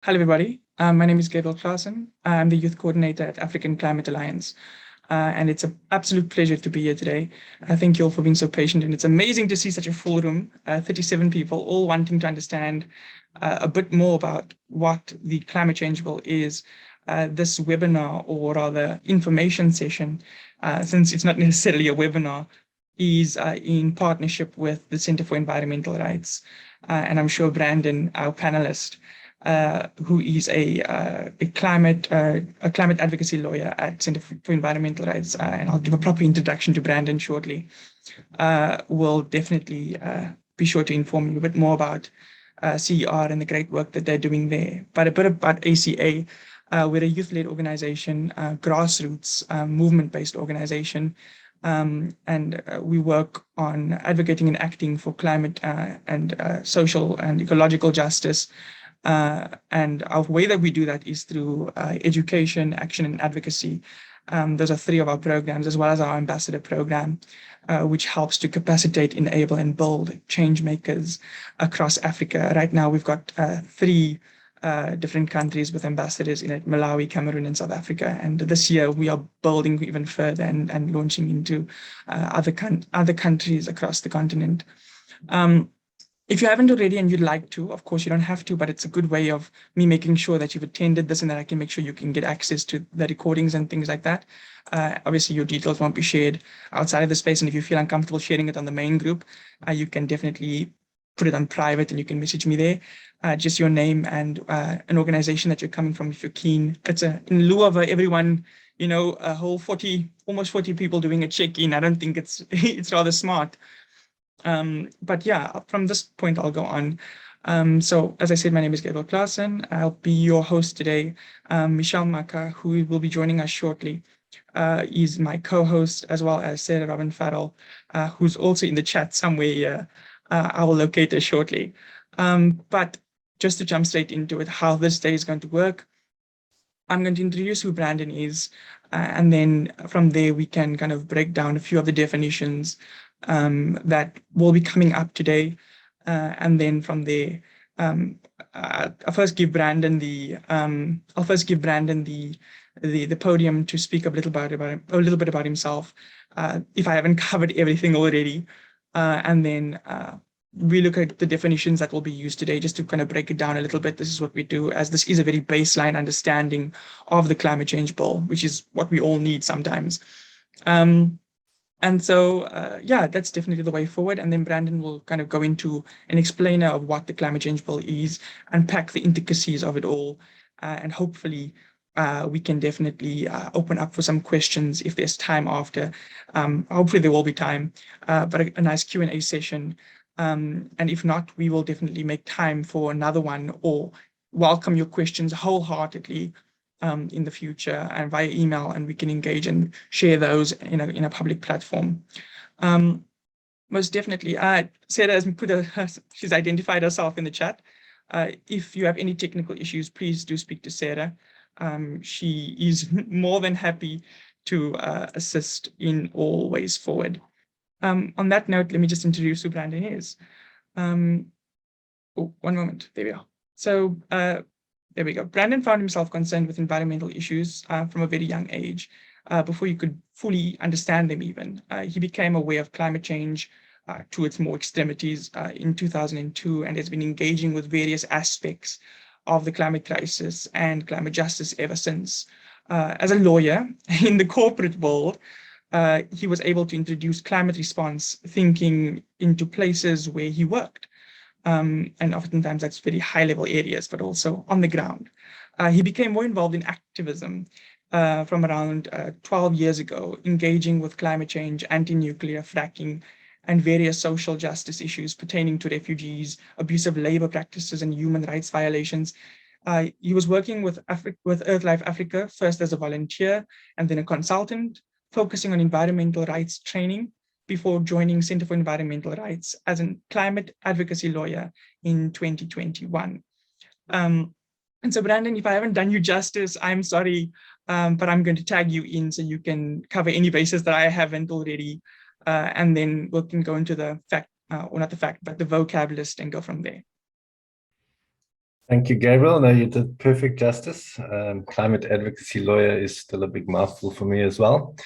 Hello, everybody. My name is Gabriel Klaasen. I'm the youth coordinator at African Climate Alliance. And it's an absolute pleasure to be here today. Thank you all for being so patient. And it's amazing to see such a full room, 37 people, all wanting to understand a bit more about what the climate change bill is. This webinar, or rather information session, since it's not necessarily a webinar, is in partnership with the Center for Environmental Rights. And I'm sure Brandon, our panelist, who is a climate advocacy lawyer at Center for Environmental Rights, and I'll give a proper introduction to Brandon shortly, will definitely be sure to inform you a bit more about CER and the great work that they're doing there. But a bit about ACA. We're a youth-led organization, grassroots, movement-based organization, and we work on advocating and acting for climate and social and ecological justice. And our way that we do that is through education, action, and advocacy. Those are three of our programs, as well as our ambassador program, which helps to capacitate, enable, and build change makers across Africa. Right now, we've got three different countries with ambassadors in it: Malawi, Cameroon, and South Africa. And this year, we are building even further and launching into other countries across the continent. If you haven't already and you'd like to, of course, you don't have to, but it's a good way of me making sure that you've attended this and that I can make sure you can get access to the recordings and things like that. Obviously, your details won't be shared outside of the space. And if you feel uncomfortable sharing it on the main group, you can definitely put it on private and you can message me there. Just your name and an organization that you're coming from if you're keen. It's in lieu of everyone, a whole almost 40 people doing a check-in. I don't think it's rather smart. But yeah, from this point, I'll go on. So as I said, my name is Gabriel Klaasen. I'll be your host today. Mitchelle Mhaka, who will be joining us shortly, is my co-host, as well as Sarah Robyn Farrell, who's also in the chat somewhere here. I will locate her shortly. But just to jump straight into it, how this day is going to work, I'm going to introduce who Brandon is, and then from there, we can kind of break down a few of the definitions that will be coming up today. And then from there, I'll first give Brandon the podium to speak a little bit about himself, if I haven't covered everything already. And then we look at the definitions that will be used today, just to kind of break it down a little bit. This is what we do, as this is a very baseline understanding of the climate change bill, which is what we all need sometimes. And so, yeah, that's definitely the way forward. And then Brandon will kind of go into an explainer of what the climate change bill is, unpack the intricacies of it all, and hopefully we can definitely open up for some questions if there's time after. Hopefully there will be time, but a nice Q&A session. And if not, we will definitely make time for another one, or welcome your questions wholeheartedly in the future and via email, and we can engage and share those in a public platform. Most definitely, Sarah has she's identified herself in the chat. If you have any technical issues, please do speak to Sarah. She is more than happy to assist in all ways forward. On that note, let me just introduce who Brandon is. One moment, there we are. So there we go. Brandon found himself concerned with environmental issues from a very young age, before you could fully understand them even. He became aware of climate change to its more extremities in 2002, and has been engaging with various aspects of the climate crisis and climate justice ever since. As a lawyer in the corporate world, he was able to introduce climate response thinking into places where he worked. And oftentimes that's very high-level areas, but also on the ground. He became more involved in activism from around 12 years ago, engaging with climate change, anti-nuclear fracking, and various social justice issues pertaining to refugees, abusive labor practices, and human rights violations. He was working with EarthLife Africa, first as a volunteer and then a consultant, focusing on environmental rights training, before joining Center for Environmental Rights as a climate advocacy lawyer in 2021. And so, Brandon, if I haven't done you justice, I'm sorry, but I'm going to tag you in so you can cover any bases that I haven't already. And then we can go into the fact, or not the fact, but the vocab list, and go from there. Thank you, Gabriel. No, you did perfect justice. Climate advocacy lawyer is still a big mouthful for me as well.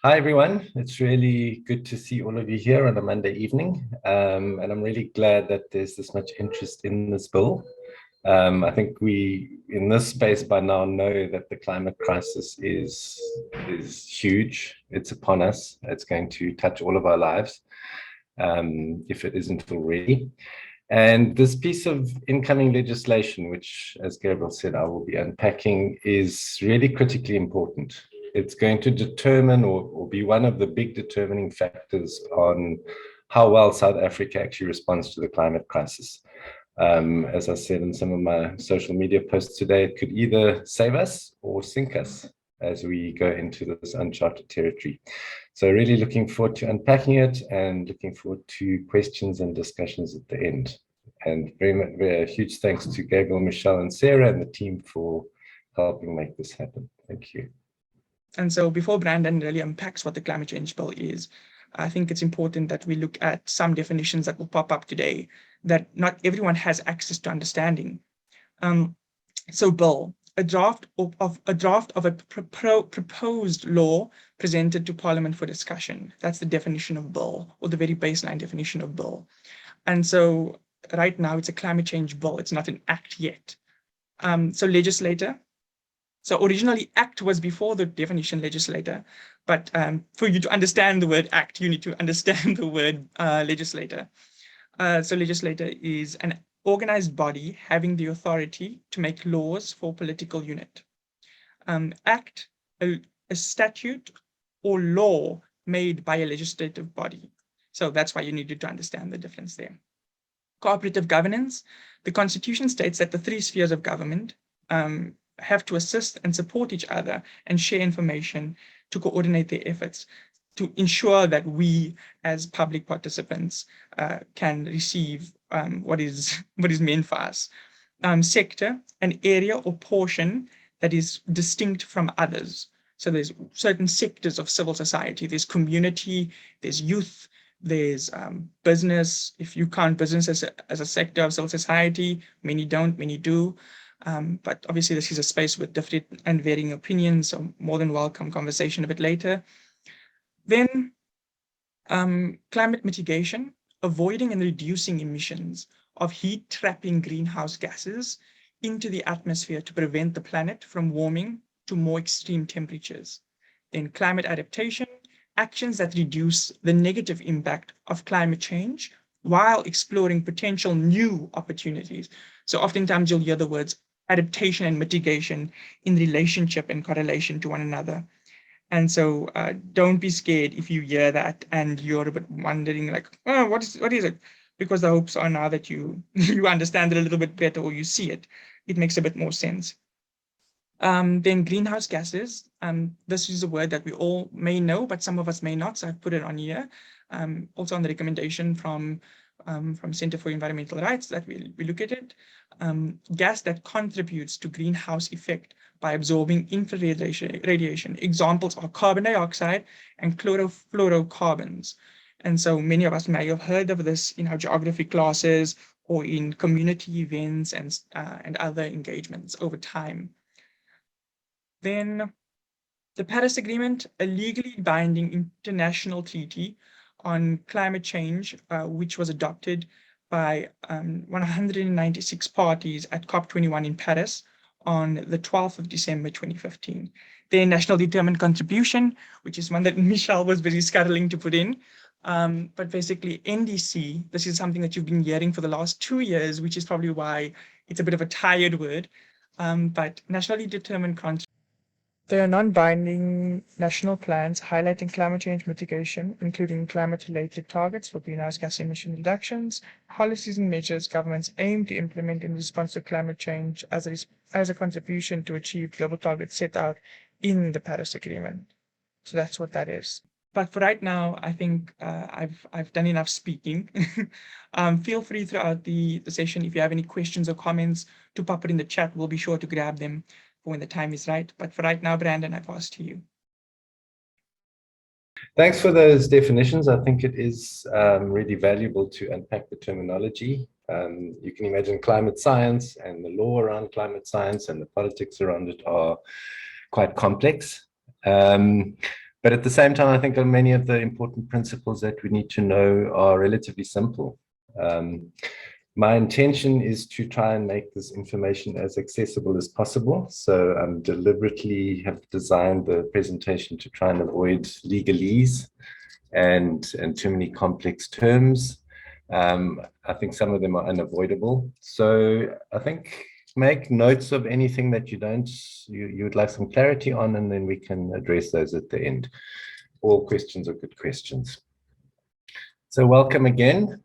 Hi, everyone. It's really good to see all of you here on a Monday evening. And I'm really glad that there's this much interest in this bill. I think we, in this space by now, know that the climate crisis is huge. It's upon us. It's going to touch all of our lives, if it isn't already. And this piece of incoming legislation, which, as Gabriel said, I will be unpacking, is really critically important. It's going to determine or be one of the big determining factors on how well South Africa actually responds to the climate crisis. As I said in some of my social media posts today, it could either save us or sink us as we go into this uncharted territory. So really looking forward to unpacking it and looking forward to questions and discussions at the end. And very huge thanks to Gabriel, Mitchelle, and Sarah and the team for helping make this happen. Thank you. And so before Brandon really unpacks what the climate change bill is, I think it's important that we look at some definitions that will pop up today that not everyone has access to understanding. So bill, a draft of a proposed law presented to Parliament for discussion. That's the definition of bill, or the very baseline definition of bill. And so right now it's a climate change bill. It's not an act yet. So legislator. So originally act was before the definition legislator, but for you to understand the word act, you need to understand the word legislator. So legislator is an organized body having the authority to make laws for political unit. Act, a statute or law made by a legislative body. So that's why you needed to understand the difference there. Cooperative governance, the Constitution states that the three spheres of government have to assist and support each other and share information to coordinate their efforts to ensure that we as public participants can receive what is meant for us. Sector, an area or portion that is distinct from others. So there's certain sectors of civil society. There's community, there's youth, there's business. If you count business as a sector of civil society, many don't, many do. But obviously this is a space with different and varying opinions, so more than welcome conversation a bit later. Then climate mitigation, avoiding and reducing emissions of heat-trapping greenhouse gases into the atmosphere to prevent the planet from warming to more extreme temperatures. Then climate adaptation, actions that reduce the negative impact of climate change while exploring potential new opportunities. So oftentimes you'll hear the words adaptation and mitigation in relationship and correlation to one another. And so don't be scared if you hear that and you're a bit wondering like, oh, what is it? Because the hopes are now that you understand it a little bit better or you see it. It makes a bit more sense. Then greenhouse gases. This is a word that we all may know, but some of us may not. So I've put it on here. Also on the recommendation from Center for Environmental Rights that we look at it. Gas that contributes to greenhouse effect by absorbing infrared radiation. Examples are carbon dioxide and chlorofluorocarbons. And so many of us may have heard of this in our geography classes or in community events and other engagements over time. Then the Paris Agreement, a legally binding international treaty on climate change, which was adopted by 196 parties at COP21 in Paris on the 12th of December 2015. Their national determined contribution, which is one that Michelle was busy scuttling to put in. But basically NDC, this is something that you've been hearing for the last 2 years, which is probably why it's a bit of a tired word, but nationally determined contribution. They are non-binding national plans highlighting climate change mitigation, including climate-related targets for greenhouse gas emission reductions, policies and measures governments aim to implement in response to climate change as a contribution to achieve global targets set out in the Paris Agreement. So that's what that is. But for right now, I think I've done enough speaking. Feel free throughout the session if you have any questions or comments to pop it in the chat. We'll be sure to grab them when the time is right. But for right now, Brandon, I pass to you. Thanks for those definitions. I think it is really valuable to unpack the terminology. You can imagine climate science and the law around climate science and the politics around it are quite complex. But at the same time, I think many of the important principles that we need to know are relatively simple. My intention is to try and make this information as accessible as possible. So I deliberately have designed the presentation to try and avoid legalese and too many complex terms. I think some of them are unavoidable. So I think make notes of anything that you would like some clarity on, and then we can address those at the end. All questions are good questions. So welcome again.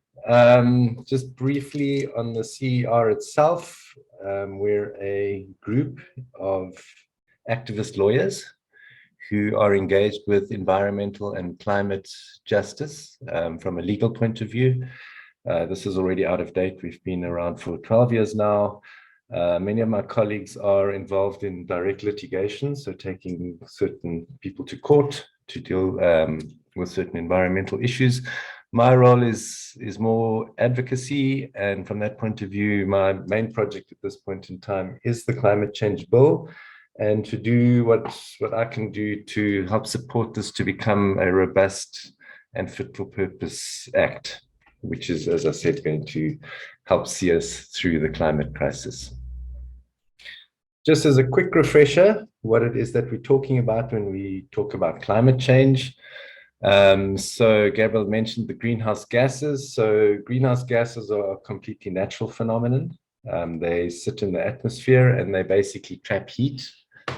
Just briefly on the CER itself, we're a group of activist lawyers who are engaged with environmental and climate justice from a legal point of view. This is already out of date. We've been around for 12 years now. Many of my colleagues are involved in direct litigation, so taking certain people to court to deal with certain environmental issues. My role is more advocacy, and from that point of view, my main project at this point in time is the climate change bill, and to do what I can do to help support this to become a robust and fit for purpose act, which is, as I said, going to help see us through the climate crisis. Just as a quick refresher, what it is that we're talking about when we talk about climate change. So Gabriel mentioned the greenhouse gases. So greenhouse gases are a completely natural phenomenon. They sit in the atmosphere and they basically trap heat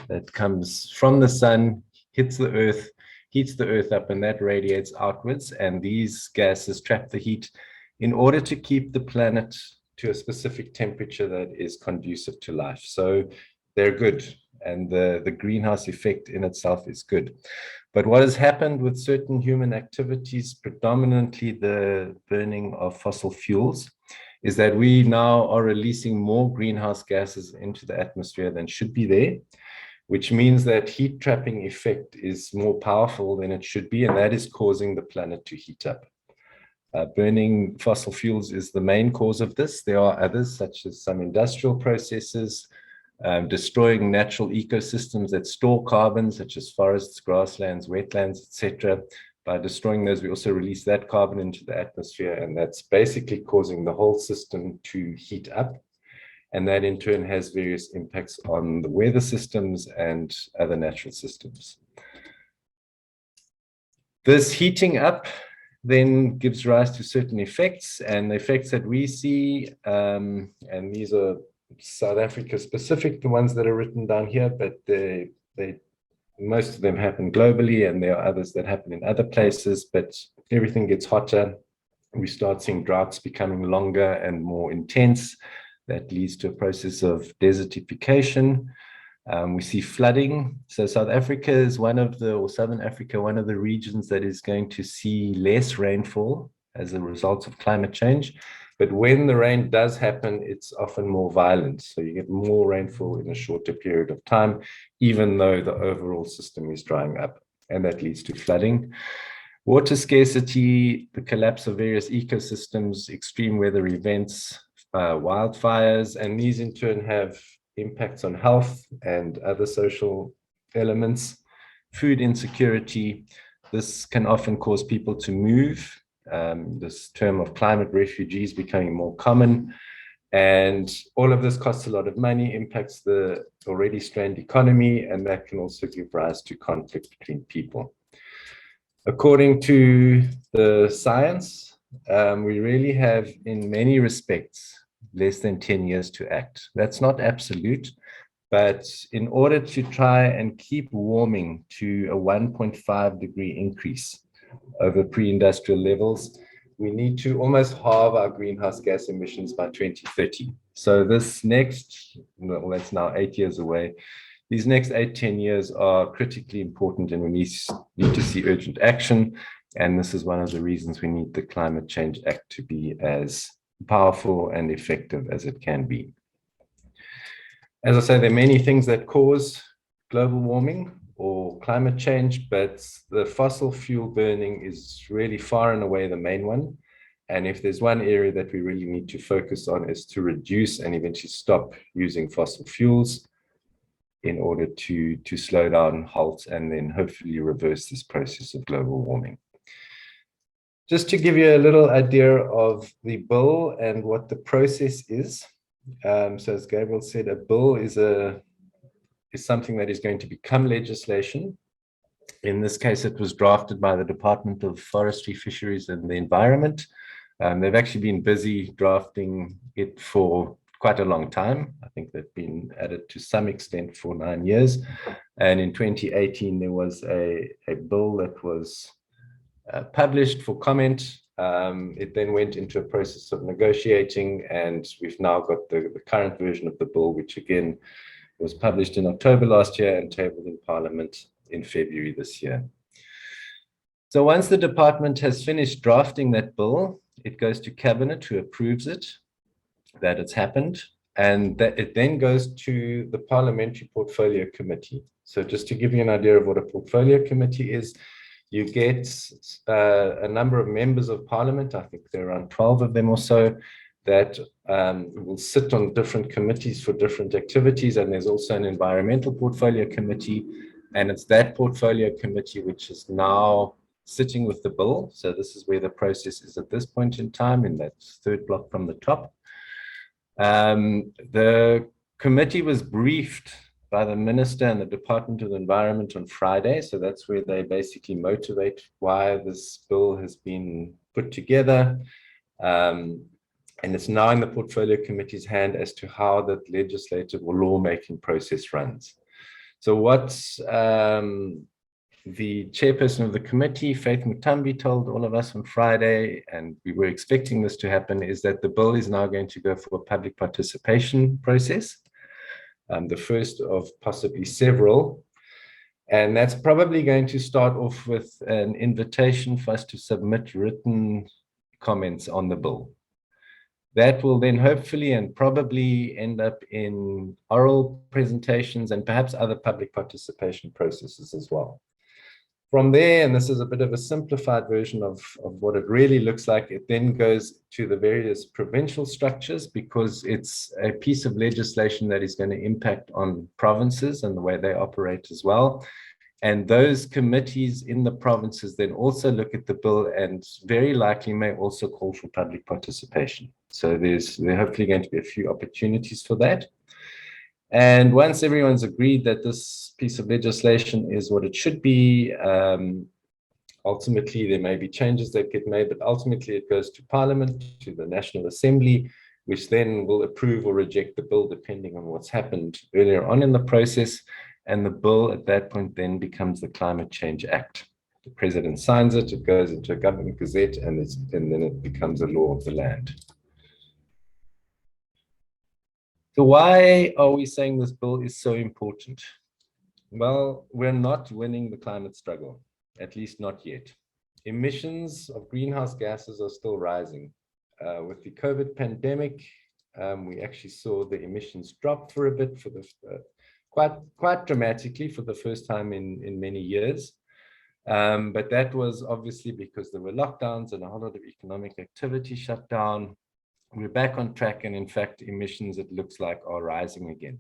that comes from the sun, hits the earth, heats the earth up, and that radiates outwards. And these gases trap the heat in order to keep the planet to a specific temperature that is conducive to life. So they're good, and the greenhouse effect in itself is good. But what has happened with certain human activities, predominantly the burning of fossil fuels, is that we now are releasing more greenhouse gases into the atmosphere than should be there, which means that heat trapping effect is more powerful than it should be, and that is causing the planet to heat up. Burning fossil fuels is the main cause of this. There are others, such as some industrial processes, destroying natural ecosystems that store carbon, such as forests, grasslands, wetlands, etc. By destroying those, we also release that carbon into the atmosphere, and that's basically causing the whole system to heat up. And that in turn has various impacts on the weather systems and other natural systems. This heating up then gives rise to certain effects, and the effects that we see, and these are South Africa specific, the ones that are written down here, but most of them happen globally, and there are others that happen in other places, but everything gets hotter. We start seeing droughts becoming longer and more intense. That leads to a process of desertification. We see flooding. So South Africa is Southern Africa, one of the regions that is going to see less rainfall as a result of climate change. But when the rain does happen, it's often more violent. So you get more rainfall in a shorter period of time, even though the overall system is drying up, and that leads to flooding. Water scarcity, the collapse of various ecosystems, extreme weather events, wildfires, and these in turn have impacts on health and other social elements. Food insecurity, this can often cause people to move. This term of climate refugees becoming more common, and all of this costs a lot of money, impacts the already strained economy, and that can also give rise to conflict between people. According to the science, we really have, in many respects, less than 10 years to act. That's not absolute, but in order to try and keep warming to a 1.5 degree increase over pre-industrial levels, we need to almost halve our greenhouse gas emissions by 2030. So this next, well, that's now 8 years away, these next 8-10 years are critically important, and we need to see urgent action. And this is one of the reasons we need the Climate Change Act to be as powerful and effective as it can be. As I say, there are many things that cause global warming or climate change, but the fossil fuel burning is really far and away the main one. And if there's one area that we really need to focus on is to reduce and eventually stop using fossil fuels in order to slow down, halt, and then hopefully reverse this process of global warming. Just to give you a little idea of the bill and what the process is. So as Gabriel said, a bill is something that is going to become legislation. In this case, it was drafted by the Department of Forestry, Fisheries and the Environment. They've actually been busy drafting it for quite a long time. I think they've been at it to some extent for 9 years. And in 2018, there was a bill that was published for comment. It then went into a process of negotiating, and we've now got the current version of the bill, which again was published in October last year and tabled in Parliament in February this year. So once the department has finished drafting that bill, it goes to Cabinet, who approves it, that it's happened, and that it then goes to the Parliamentary Portfolio Committee. So just to give you an idea of what a portfolio committee is, you get a number of members of Parliament, I think there are around 12 of them or so, that will sit on different committees for different activities. And there's also an environmental portfolio committee, and it's that portfolio committee which is now sitting with the bill. So this is where the process is at this point in time, in that third block from the top. The committee was briefed by the Minister and the Department of the Environment on Friday. So that's where they basically motivate why this bill has been put together. And it's now in the Portfolio Committee's hand as to how that legislative or lawmaking process runs. So what the chairperson of the committee, Faith Mutambi, told all of us on Friday, and we were expecting this to happen, is that the bill is now going to go for a public participation process. The first of possibly several. And that's probably going to start off with an invitation for us to submit written comments on the bill. That will then hopefully and probably end up in oral presentations and perhaps other public participation processes as well. From there, and this is a bit of a simplified version of what it really looks like, it then goes to the various provincial structures, because it's a piece of legislation that is going to impact on provinces and the way they operate as well. And those committees in the provinces then also look at the bill and very likely may also call for public participation. So there's hopefully going to be a few opportunities for that. And once everyone's agreed that this piece of legislation is what it should be, ultimately there may be changes that get made, but ultimately it goes to Parliament, to the National Assembly, which then will approve or reject the bill depending on what's happened earlier on in the process. And the bill at that point then becomes the Climate Change Act. The president signs it, it goes into a government gazette, and then it becomes a law of the land. So why are we saying this bill is so important? Well, we're not winning the climate struggle, at least not yet. Emissions of greenhouse gases are still rising. With the COVID pandemic, we actually saw the emissions drop for a bit, for the quite dramatically for the first time in many years. But that was obviously because there were lockdowns and a whole lot of economic activity shut down. We're back on track, and in fact, emissions, it looks like, are rising again.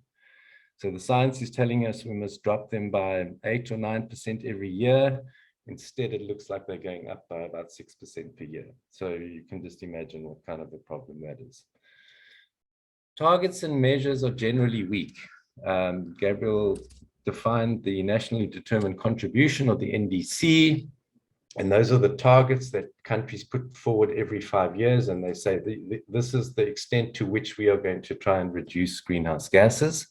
So the science is telling us we must drop them by 8 or 9% every year. Instead, it looks like they're going up by about 6% per year. So you can just imagine what kind of a problem that is. Targets and measures are generally weak. Gabriel defined the nationally determined contribution, or the NDC, and those are the targets that countries put forward every 5 years, and they say this is the extent to which we are going to try and reduce greenhouse gases.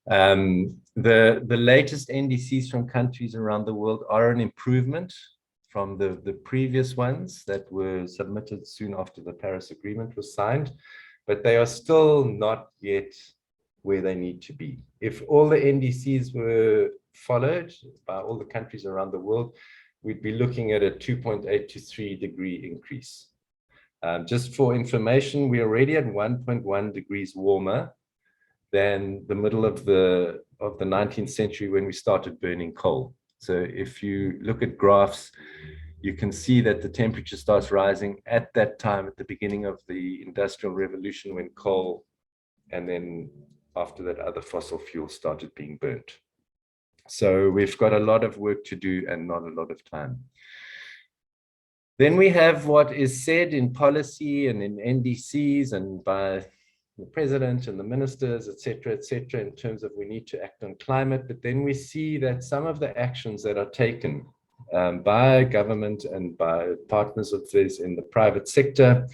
The latest NDCs from countries around the world are an improvement from the previous ones that were submitted soon after the Paris Agreement was signed, but they are still not yet where they need to be. If all the NDCs were followed by all the countries around the world, we'd be looking at a 2.8 to 3 degree increase. Just for information, we're already at 1.1 degrees warmer than the middle of the 19th century when we started burning coal. So if you look at graphs, you can see that the temperature starts rising at that time, at the beginning of the Industrial Revolution, when coal and then after that other fossil fuels started being burnt. So we've got a lot of work to do and not a lot of time. Then we have what is said in policy and in NDCs and by the president and the ministers, et cetera, in terms of we need to act on climate. But then we see that some of the actions that are taken by government and by partners of this in the private sector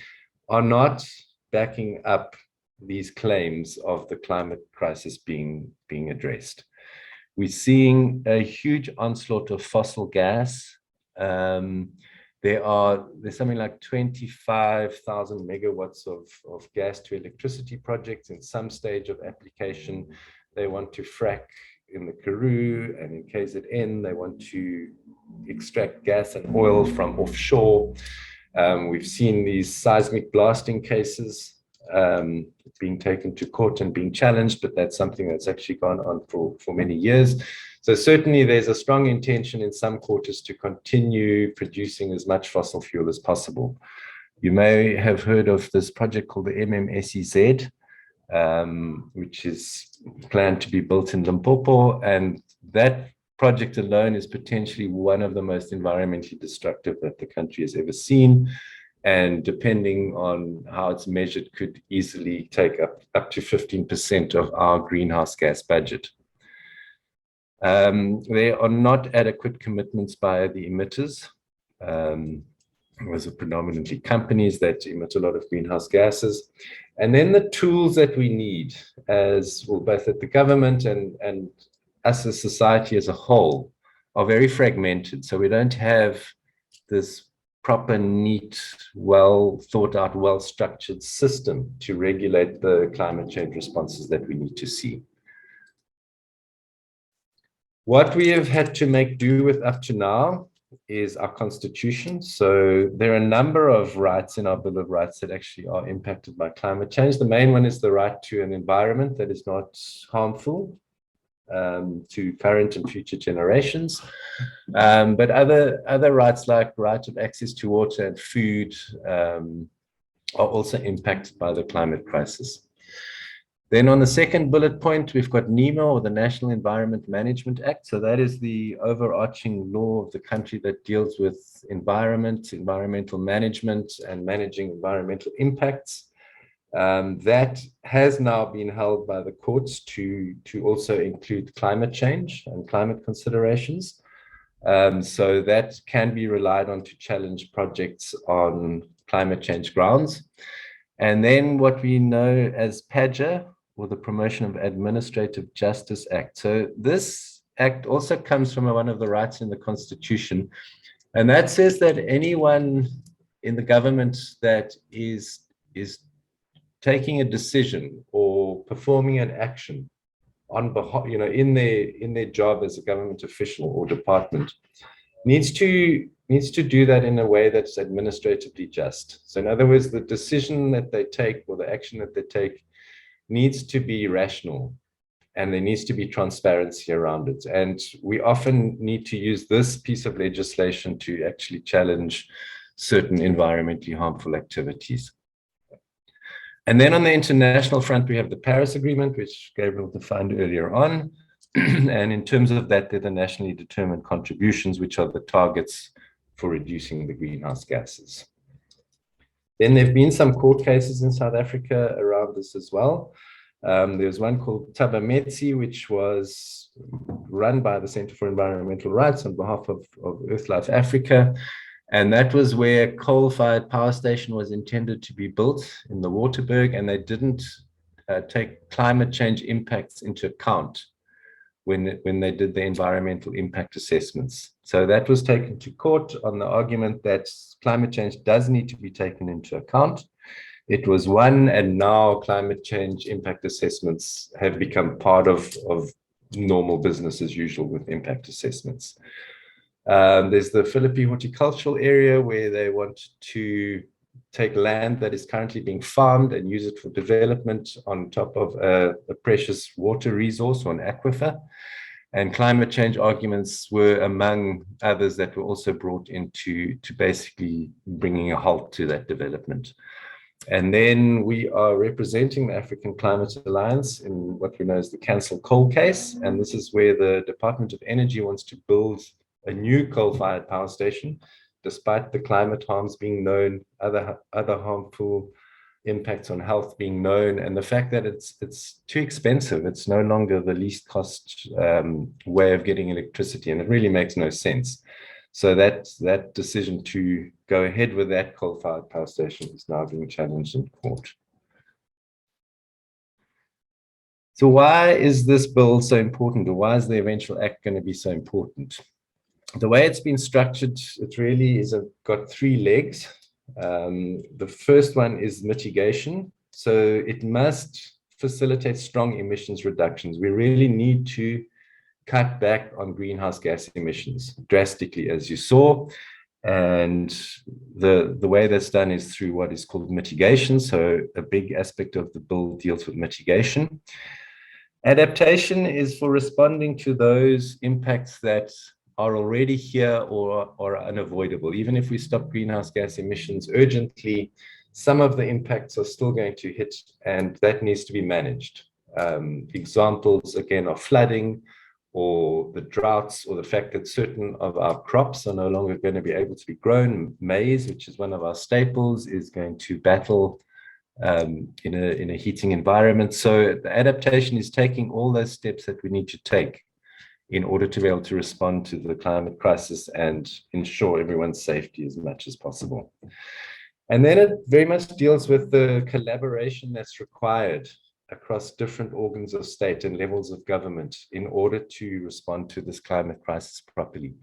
are not backing up these claims of the climate crisis being addressed. We're seeing a huge onslaught of fossil gas. There's something like 25,000 megawatts of gas to electricity projects in some stage of application. They want to frack in the Karoo, and in KZN, they want to extract gas and oil from offshore. We've seen these seismic blasting cases being taken to court and being challenged, but that's something that's actually gone on for many years. So certainly there's a strong intention in some quarters to continue producing as much fossil fuel as possible. You may have heard of this project called the MMSEZ, which is planned to be built in Limpopo, and that project alone is potentially one of the most environmentally destructive that the country has ever seen. And depending on how it's measured, could easily take up to 15% of our greenhouse gas budget. There are not adequate commitments by the emitters. Those are predominantly companies that emit a lot of greenhouse gases. And then the tools that we need, as well, both at the government and us as society as a whole, are very fragmented. So we don't have this proper, neat, well thought out, well structured system to regulate the climate change responses that we need to see. What we have had to make do with up to now is our constitution. So there are a number of rights in our Bill of Rights that actually are impacted by climate change. The main one is the right to an environment that is not harmful to current and future generations. But other rights like right of access to water and food are also impacted by the climate crisis. Then on the second bullet point, we've got NEMA, or the National Environment Management Act. So that is the overarching law of the country that deals with environment, environmental management, and managing environmental impacts. That has now been held by the courts to also include climate change and climate considerations. So that can be relied on to challenge projects on climate change grounds. And then what we know as PAJA, or the Promotion of Administrative Justice Act. So this act also comes from one of the rights in the Constitution. And that says that anyone in the government that is taking a decision or performing an action on behalf, in their job as a government official or department, needs to do that in a way that's administratively just. So in other words, the decision that they take or the action that they take needs to be rational, and there needs to be transparency around it. And we often need to use this piece of legislation to actually challenge certain environmentally harmful activities. And then on the international front, we have the Paris Agreement, which Gabriel defined earlier on. And in terms of that, they're the nationally determined contributions, which are the targets for reducing the greenhouse gases. Then there have been some court cases in South Africa around this as well. There's one called Tabametsi, which was run by the Center for Environmental Rights on behalf of EarthLife Africa. And that was where a coal-fired power station was intended to be built in the Waterberg, and they didn't take climate change impacts into account when they did the environmental impact assessments. So that was taken to court on the argument that climate change does need to be taken into account. It was won, and now climate change impact assessments have become part of normal business as usual with impact assessments. There's the Philippi horticultural area where they want to take land that is currently being farmed and use it for development on top of a precious water resource or an aquifer. And climate change arguments were among others that were also brought into basically bringing a halt to that development. And then we are representing the African Climate Alliance in what we know as the Cancel Coal case. And this is where the Department of Energy wants to build a new coal-fired power station, despite the climate harms being known, other harmful impacts on health being known, and the fact that it's too expensive. It's no longer the least cost way of getting electricity, and it really makes no sense. So that decision to go ahead with that coal-fired power station is now being challenged in court. So why is this bill so important, or why is the eventual act going to be so important? The way it's been structured, it really is got three legs. The first one is mitigation. So it must facilitate strong emissions reductions. We really need to cut back on greenhouse gas emissions drastically, as you saw. And the way that's done is through what is called mitigation. So a big aspect of the bill deals with mitigation. Adaptation is for responding to those impacts that are already here or are unavoidable. Even if we stop greenhouse gas emissions urgently, some of the impacts are still going to hit, and that needs to be managed. Examples, again, are flooding, or the droughts, or the fact that certain of our crops are no longer going to be able to be grown. Maize, which is one of our staples, is going to battle in a heating environment. So the adaptation is taking all those steps that we need to take in order to be able to respond to the climate crisis and ensure everyone's safety as much as possible. And then it very much deals with the collaboration that's required across different organs of state and levels of government in order to respond to this climate crisis properly.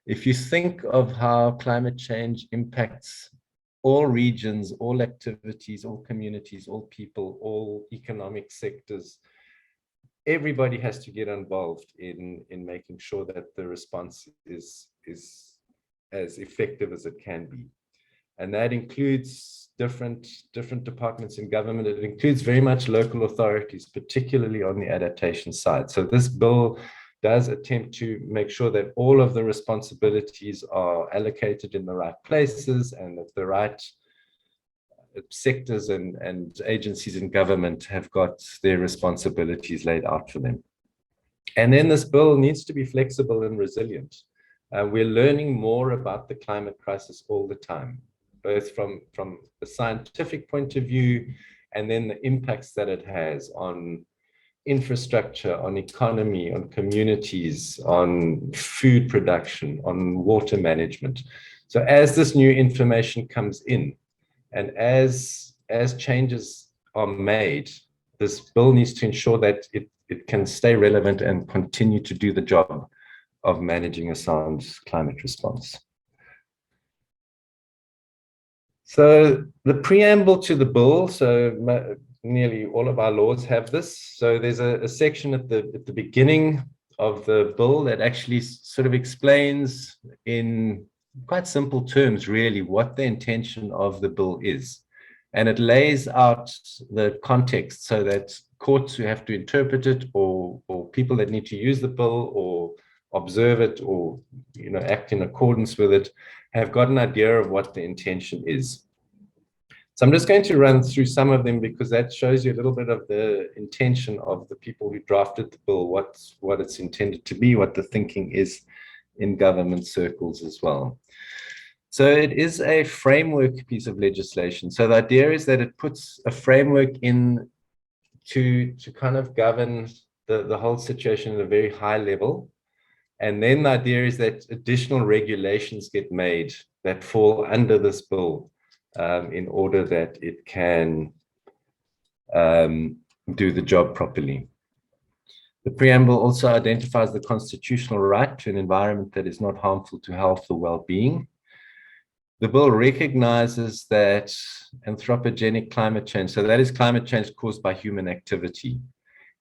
If you think of how climate change impacts all regions, all activities, all communities, all people, all economic sectors, everybody has to get involved in making sure that the response is as effective as it can be. And that includes different departments in government. It includes very much local authorities, particularly on the adaptation side. So this bill does attempt to make sure that all of the responsibilities are allocated in the right places, and that the right sectors and agencies in government have got their responsibilities laid out for them. And then this bill needs to be flexible and resilient. We're learning more about the climate crisis all the time, both from a scientific point of view, and then the impacts that it has on infrastructure, on economy, on communities, on food production, on water management. So as this new information comes in, and as changes are made, this bill needs to ensure that it can stay relevant and continue to do the job of managing a sound climate response. So the preamble to the bill, so nearly all of our laws have this. So there's a section at the beginning of the bill that actually sort of explains in quite simple terms, really, what the intention of the bill is. And it lays out the context so that courts who have to interpret it, or people that need to use the bill or observe it, or act in accordance with it, have got an idea of what the intention is. So I'm just going to run through some of them, because that shows you a little bit of the intention of the people who drafted the bill, what it's intended to be, what the thinking is in government circles as well. So it is a framework piece of legislation. So the idea is that it puts a framework in to kind of govern the whole situation at a very high level. And then the idea is that additional regulations get made that fall under this bill in order that it can do the job properly. The preamble also identifies the constitutional right to an environment that is not harmful to health or well-being. The bill recognizes that anthropogenic climate change, so that is climate change caused by human activity,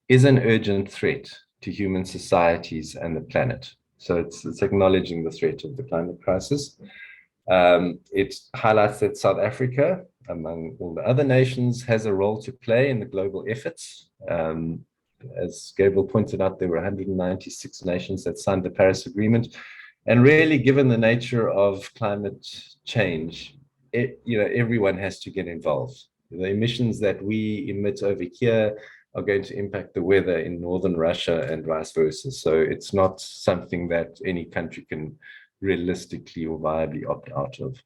is an urgent threat to human societies and the planet. So it's acknowledging the threat of the climate crisis. It highlights that South Africa, among all the other nations, has a role to play in the global efforts. As Gabriel pointed out, there were 196 nations that signed the Paris Agreement. And really, given the nature of climate change, everyone has to get involved. The emissions that we emit over here are going to impact the weather in northern Russia and vice versa. So it's not something that any country can realistically or viably opt out of.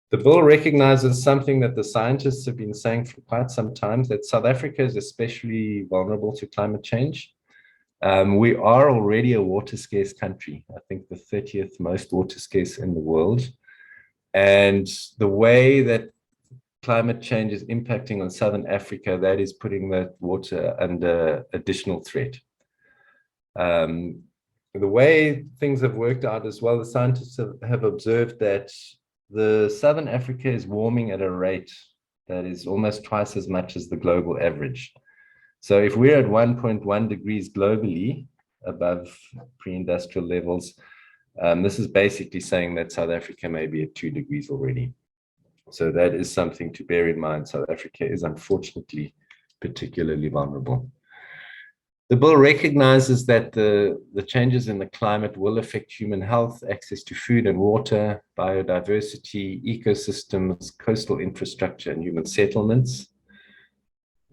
The bill recognizes something that the scientists have been saying for quite some time, that South Africa is especially vulnerable to climate change. We are already a water scarce country, I think the 30th most water scarce in the world. And the way that climate change is impacting on Southern Africa, that is putting that water under additional threat. The way things have worked out as well, the scientists have observed that the Southern Africa is warming at a rate that is almost twice as much as the global average. So if we're at 1.1 degrees globally above pre-industrial levels, this is basically saying that South Africa may be at 2 degrees already. So that is something to bear in mind. South Africa is unfortunately particularly vulnerable. The bill recognizes that the changes in the climate will affect human health, access to food and water, biodiversity, ecosystems, coastal infrastructure, and human settlements.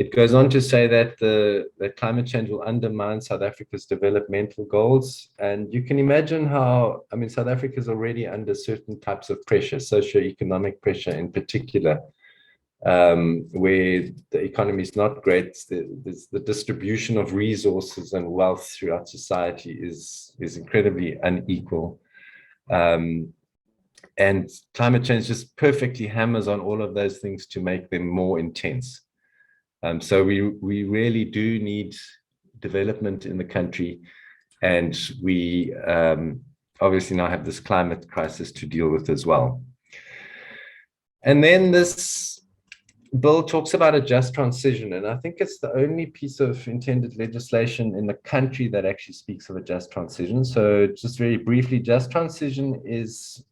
It goes on to say that that climate change will undermine South Africa's developmental goals. And you can imagine how, I mean, South Africa is already under certain types of pressure, socioeconomic pressure in particular, where the economy is not great. The distribution of resources and wealth throughout society is incredibly unequal. And climate change just perfectly hammers on all of those things to make them more intense. So we really do need development in the country, and we obviously now have this climate crisis to deal with as well. And then this bill talks about a just transition, and I think it's the only piece of intended legislation in the country that actually speaks of a just transition. So just very briefly, just transition is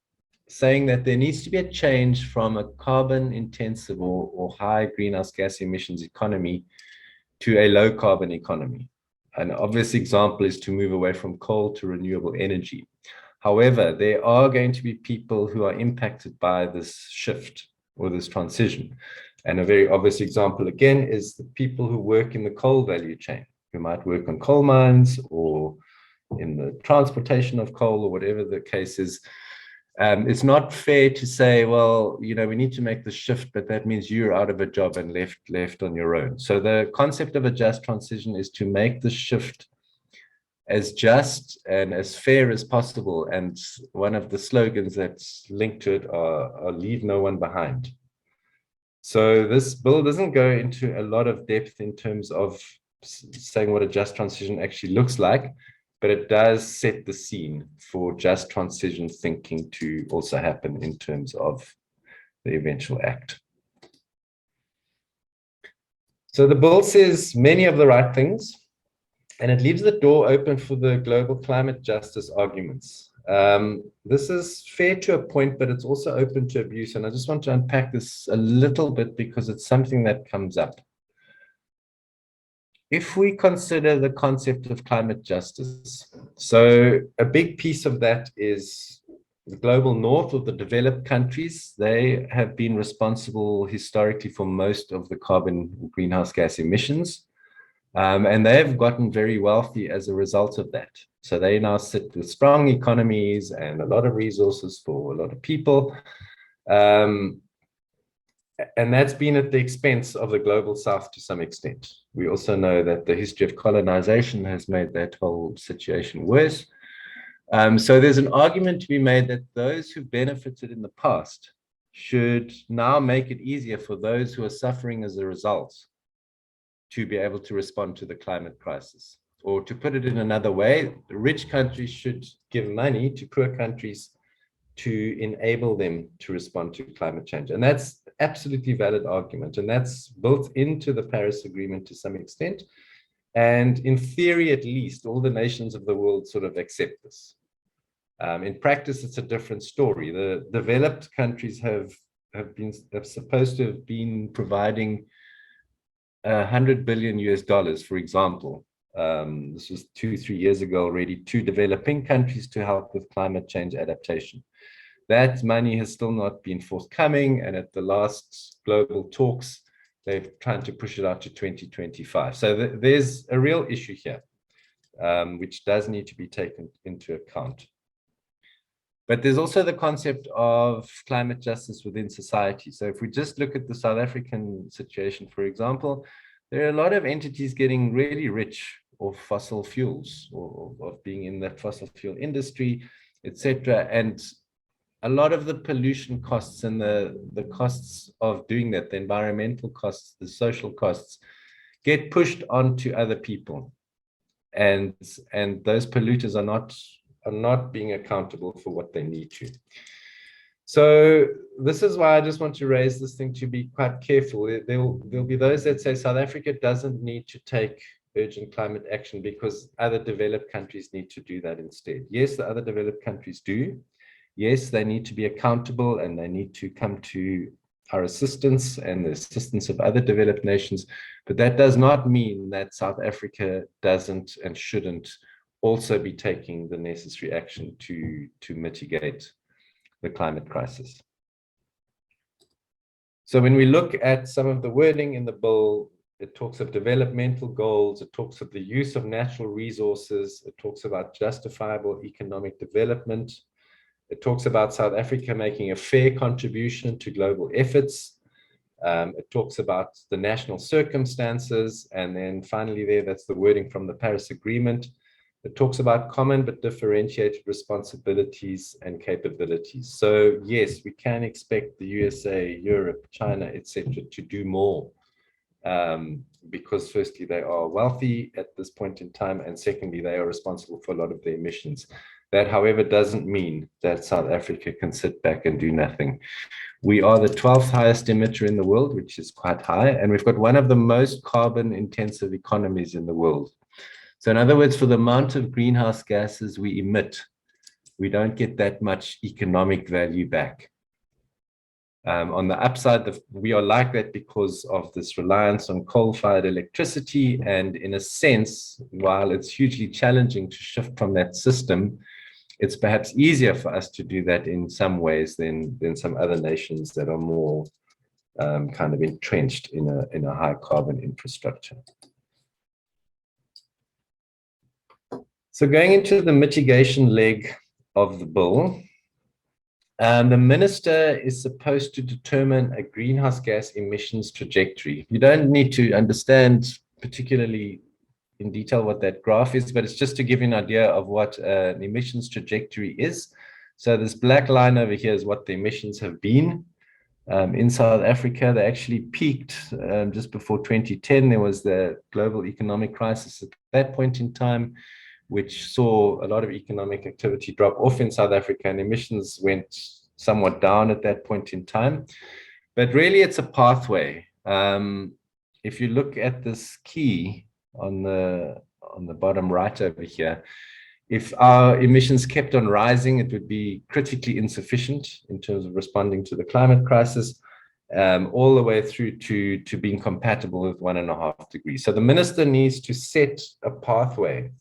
saying that there needs to be a change from a carbon intensive or high greenhouse gas emissions economy to a low carbon economy. An obvious example is to move away from coal to renewable energy. However, there are going to be people who are impacted by this shift or this transition. And a very obvious example, again, is the people who work in the coal value chain, who might work on coal mines or in the transportation of coal or whatever the case is. It's not fair to say, well, we need to make the shift, but that means you're out of a job and left on your own. So the concept of a just transition is to make the shift as just and as fair as possible. And one of the slogans that's linked to it are leave no one behind. So this bill doesn't go into a lot of depth in terms of saying what a just transition actually looks like, but it does set the scene for just transition thinking to also happen in terms of the eventual act. So the bill says many of the right things, and it leaves the door open for the global climate justice arguments. This is fair to a point, but it's also open to abuse. And I just want to unpack this a little bit because it's something that comes up. If we consider the concept of climate justice, so a big piece of that is the global north or the developed countries. They have been responsible historically for most of the carbon greenhouse gas emissions. And they've gotten very wealthy as a result of that. So they now sit with strong economies and a lot of resources for a lot of people. And that's been at the expense of the global south to some extent. We also know that the history of colonization has made that whole situation worse. So there's an argument to be made that those who benefited in the past should now make it easier for those who are suffering as a result to be able to respond to the climate crisis. Or to put it in another way, the rich countries should give money to poor countries to enable them to respond to climate change. And that's absolutely valid argument. And that's built into the Paris Agreement to some extent. And in theory, at least, all the nations of the world sort of accept this. In practice, it's a different story. The developed countries have supposed to have been providing $100 billion US, for example. This was 2-3 years ago already, to developing countries to help with climate change adaptation. That money has still not been forthcoming, and at the last global talks, they're trying to push it out to 2025. So there's a real issue here, which does need to be taken into account. But there's also the concept of climate justice within society. So if we just look at the South African situation, for example, there are a lot of entities getting really rich off fossil fuels, or of being in that fossil fuel industry, etc. And a lot of the pollution costs and the costs of doing that, the environmental costs, the social costs, get pushed onto other people. And those polluters are not being accountable for what they need to. So this is why I just want to raise this thing to be quite careful. There'll be those that say South Africa doesn't need to take urgent climate action because other developed countries need to do that instead. Yes, the other developed countries do. Yes, they need to be accountable and they need to come to our assistance and the assistance of other developed nations. But that does not mean that South Africa doesn't and shouldn't also be taking the necessary action to mitigate the climate crisis. So when we look at some of the wording in the bill, it talks of developmental goals, it talks of the use of natural resources, it talks about justifiable economic development, it talks about South Africa making a fair contribution to global efforts, it talks about the national circumstances, and then finally that's the wording from the Paris Agreement. It talks about common but differentiated responsibilities and capabilities. So yes, we can expect the USA, Europe, China, etc. to do more, because firstly, they are wealthy at this point in time, and secondly, they are responsible for a lot of the emissions. That, however, doesn't mean that South Africa can sit back and do nothing. We are the 12th highest emitter in the world, which is quite high, and we've got one of the most carbon-intensive economies in the world. So in other words, for the amount of greenhouse gases we emit, we don't get that much economic value back. On the upside, we are like that because of this reliance on coal-fired electricity. And in a sense, while it's hugely challenging to shift from that system, it's perhaps easier for us to do that in some ways than some other nations that are more kind of entrenched in a high carbon infrastructure. So going into the mitigation leg of the bill, the minister is supposed to determine a greenhouse gas emissions trajectory. You don't need to understand particularly in detail what that graph is, but it's just to give you an idea of what an emissions trajectory is. So this black line over here is what the emissions have been. In South Africa, they actually peaked just before 2010. There was the global economic crisis at that point in time, which saw a lot of economic activity drop off in South Africa, and emissions went somewhat down at that point in time. But really, it's a pathway. If you look at this key on the bottom right over here, if our emissions kept on rising, it would be critically insufficient in terms of responding to the climate crisis, all the way through to being compatible with 1.5 degrees. So the minister needs to set a pathway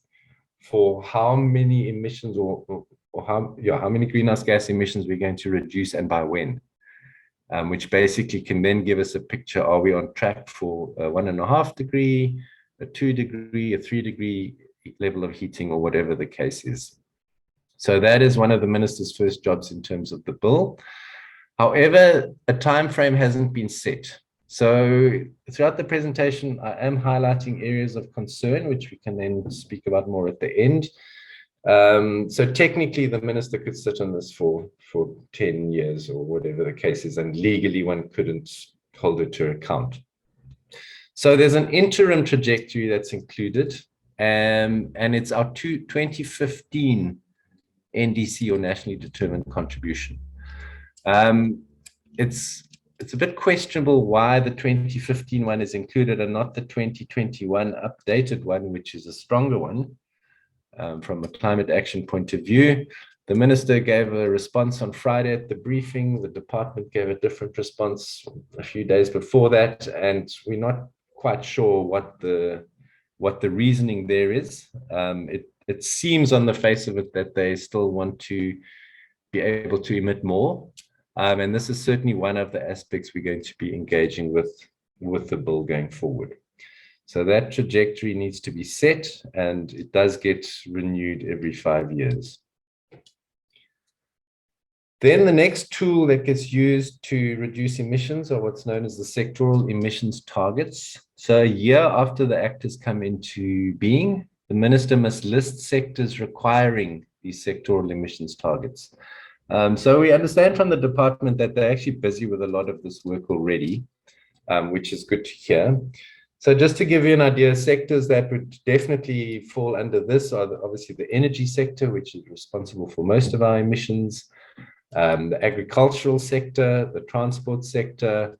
for how many emissions or how many greenhouse gas emissions we're going to reduce and by when, which basically can then give us a picture. Are we on track for a 1.5 degree, a 2 degree, a 3 degree level of heating, or whatever the case is? So that is one of the minister's first jobs in terms of the bill. However, a time frame hasn't been set. So throughout the presentation, I am highlighting areas of concern, which we can then speak about more at the end. So technically, the minister could sit on this for 10 years or whatever the case is, and legally one couldn't hold it to account. So there's an interim trajectory that's included, and it's our 2015 NDC, or nationally determined contribution. It's a bit questionable why the 2015 one is included and not the 2021 updated one, which is a stronger one from a climate action point of view. The minister gave a response on Friday at the briefing. The department gave a different response a few days before that, and we're not quite sure what the reasoning there is. It seems on the face of it that they still want to be able to emit more. And this is certainly one of the aspects we're going to be engaging with the bill going forward. So that trajectory needs to be set, and it does get renewed every 5 years. Then the next tool that gets used to reduce emissions are what's known as the sectoral emissions targets. So a year after the act has come into being, the minister must list sectors requiring these sectoral emissions targets. So we understand from the department that they're actually busy with a lot of this work already, which is good to hear. So just to give you an idea, sectors that would definitely fall under this are obviously the energy sector, which is responsible for most of our emissions, the agricultural sector, the transport sector,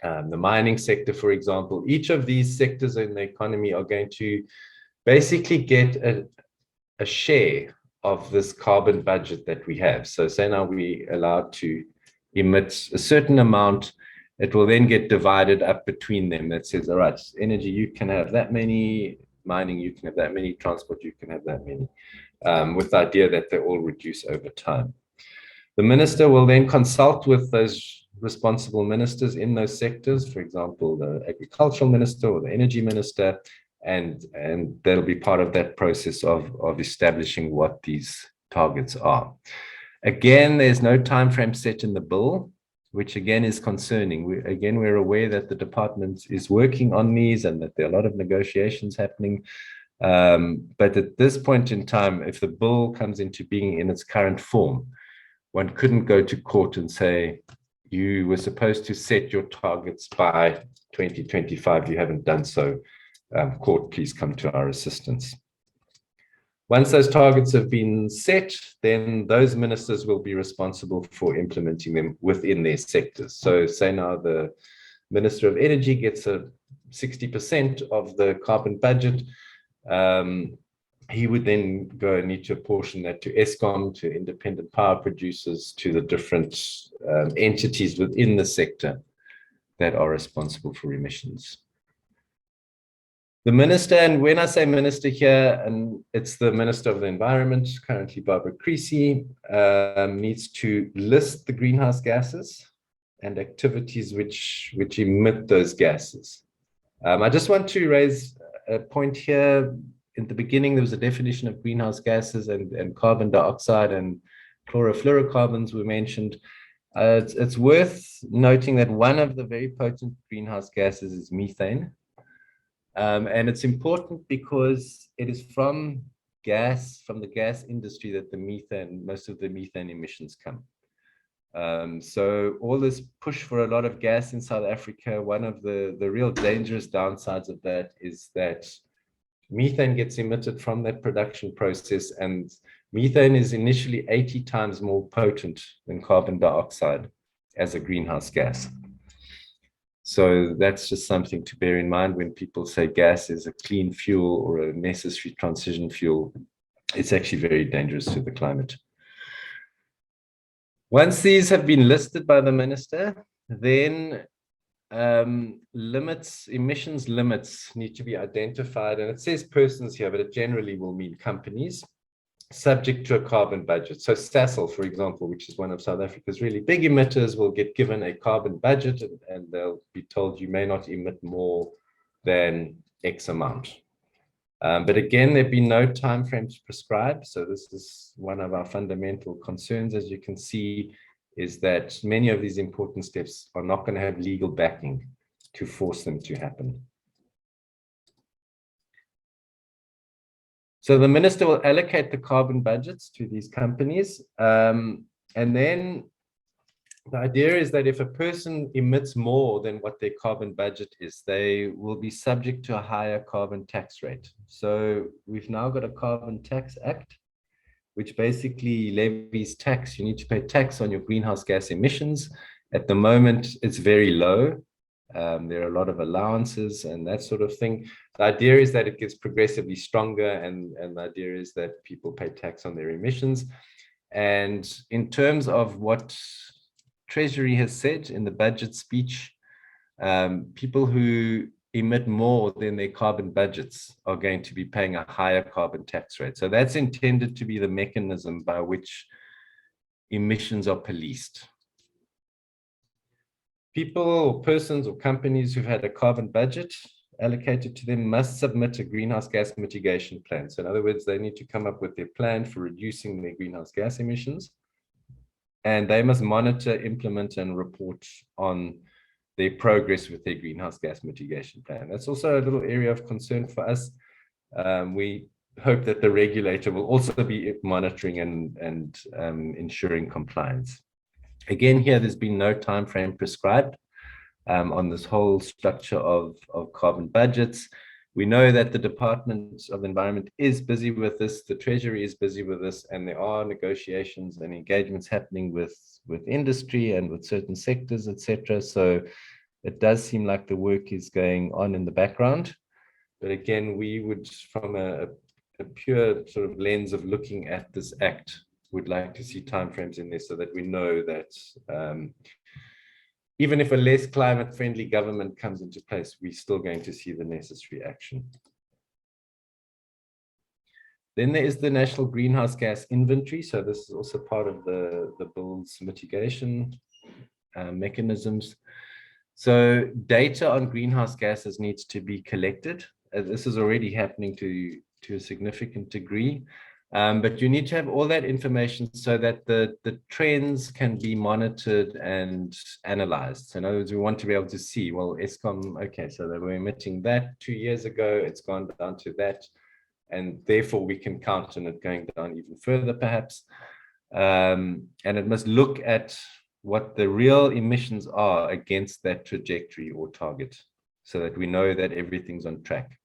the mining sector, for example. Each of these sectors in the economy are going to basically get a share of this carbon budget that we have. So say now we allowed to emit a certain amount, it will then get divided up between them. That says, all right, energy, you can have that many, mining, you can have that many, transport, you can have that many, with the idea that they all reduce over time. The minister will then consult with those responsible ministers in those sectors, for example, the agricultural minister or the energy minister, and that'll be part of that process of establishing what these targets are. Again, there's no time frame set in the bill, which again is concerning. We're aware that the department is working on these and that there are a lot of negotiations happening. But at this point in time, if the bill comes into being in its current form, one couldn't go to court and say, you were supposed to set your targets by 2025, you haven't done so. Court, please come to our assistance. Once those targets have been set, then those ministers will be responsible for implementing them within their sectors. So say now the Minister of Energy gets a 60% of the carbon budget. He would then go and need to apportion that to Eskom, to independent power producers, to the different entities within the sector that are responsible for emissions. The minister, and when I say minister here, and it's the Minister of the Environment, currently Barbara Creasy, needs to list the greenhouse gases and activities which emit those gases. I just want to raise a point here. In the beginning, there was a definition of greenhouse gases, and carbon dioxide and chlorofluorocarbons were mentioned. It's worth noting that one of the very potent greenhouse gases is methane. And it's important because it is from the gas industry that most of the methane emissions come. So all this push for a lot of gas in South Africa, one of the real dangerous downsides of that is that methane gets emitted from that production process, and methane is initially 80 times more potent than carbon dioxide as a greenhouse gas. So that's just something to bear in mind when people say gas is a clean fuel or a necessary transition fuel. It's actually very dangerous to the climate. Once these have been listed by the minister, then emissions limits need to be identified, and it says persons here, but it generally will mean companies, subject to a carbon budget. So Sasol, for example, which is one of South Africa's really big emitters, will get given a carbon budget, and they'll be told you may not emit more than X amount. But again, there've been no timeframes prescribed. So this is one of our fundamental concerns, as you can see, is that many of these important steps are not going to have legal backing to force them to happen. So the minister will allocate the carbon budgets to these companies. And then the idea is that if a person emits more than what their carbon budget is, they will be subject to a higher carbon tax rate. So we've now got a Carbon Tax Act, which basically levies tax. You need to pay tax on your greenhouse gas emissions. At the moment, it's very low. There are a lot of allowances and that sort of thing. The idea is that it gets progressively stronger, and the idea is that people pay tax on their emissions. And in terms of what Treasury has said in the budget speech, people who emit more than their carbon budgets are going to be paying a higher carbon tax rate. So that's intended to be the mechanism by which emissions are policed. People or persons or companies who've had a carbon budget allocated to them must submit a greenhouse gas mitigation plan. So in other words, they need to come up with their plan for reducing their greenhouse gas emissions. And they must monitor, implement, and report on their progress with their greenhouse gas mitigation plan. That's also a little area of concern for us. We hope that the regulator will also be monitoring and ensuring compliance. Again, here, there's been no time frame prescribed on this whole structure of carbon budgets. We know that the Department of Environment is busy with this, the Treasury is busy with this, and there are negotiations and engagements happening with industry and with certain sectors, etc. So it does seem like the work is going on in the background. But again, we would, from a pure sort of lens of looking at this act, would like to see timeframes in there so that we know that even if a less climate-friendly government comes into place, we're still going to see the necessary action. Then there is the National Greenhouse Gas Inventory. So this is also part of the bill's mitigation mechanisms. So data on greenhouse gases needs to be collected. This is already happening to a significant degree. But you need to have all that information so that the trends can be monitored and analyzed. So in other words, we want to be able to see, well, Eskom, okay, so they were emitting that 2 years ago, it's gone down to that, and therefore we can count on it going down even further, perhaps. And it must look at what the real emissions are against that trajectory or target, so that we know that everything's on track.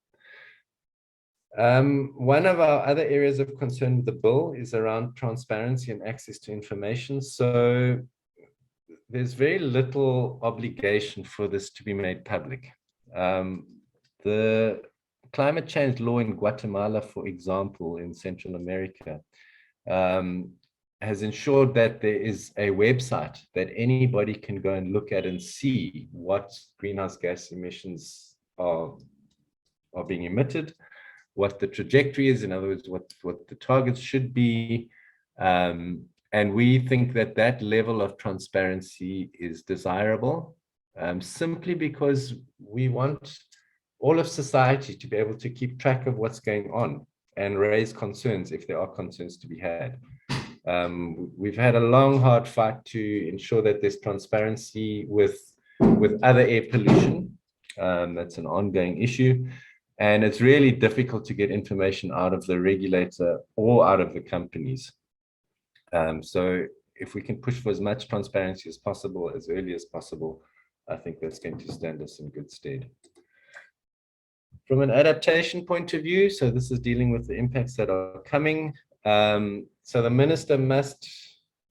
One of our other areas of concern with the bill is around transparency and access to information. So there's very little obligation for this to be made public. The climate change law in Guatemala, for example, in Central America, has ensured that there is a website that anybody can go and look at and see what greenhouse gas emissions are being emitted, what the trajectory is, in other words, what the targets should be. And we think that that level of transparency is desirable, simply because we want all of society to be able to keep track of what's going on and raise concerns if there are concerns to be had. We've had a long, hard fight to ensure that there's transparency with other air pollution. That's an ongoing issue. And it's really difficult to get information out of the regulator or out of the companies. So if we can push for as much transparency as possible, as early as possible, I think that's going to stand us in good stead. From an adaptation point of view, so this is dealing with the impacts that are coming. So the minister must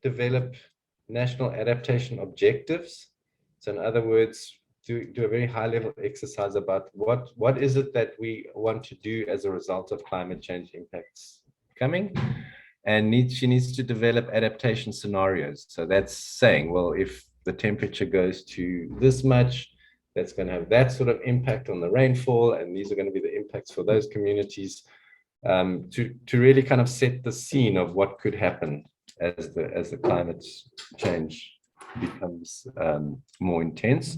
develop national adaptation objectives. So in other words, do a very high level exercise about what is it that we want to do as a result of climate change impacts coming. And she needs to develop adaptation scenarios. So that's saying, well, if the temperature goes to this much, that's going to have that sort of impact on the rainfall, and these are going to be the impacts for those communities, to really kind of set the scene of what could happen as the climate change becomes more intense.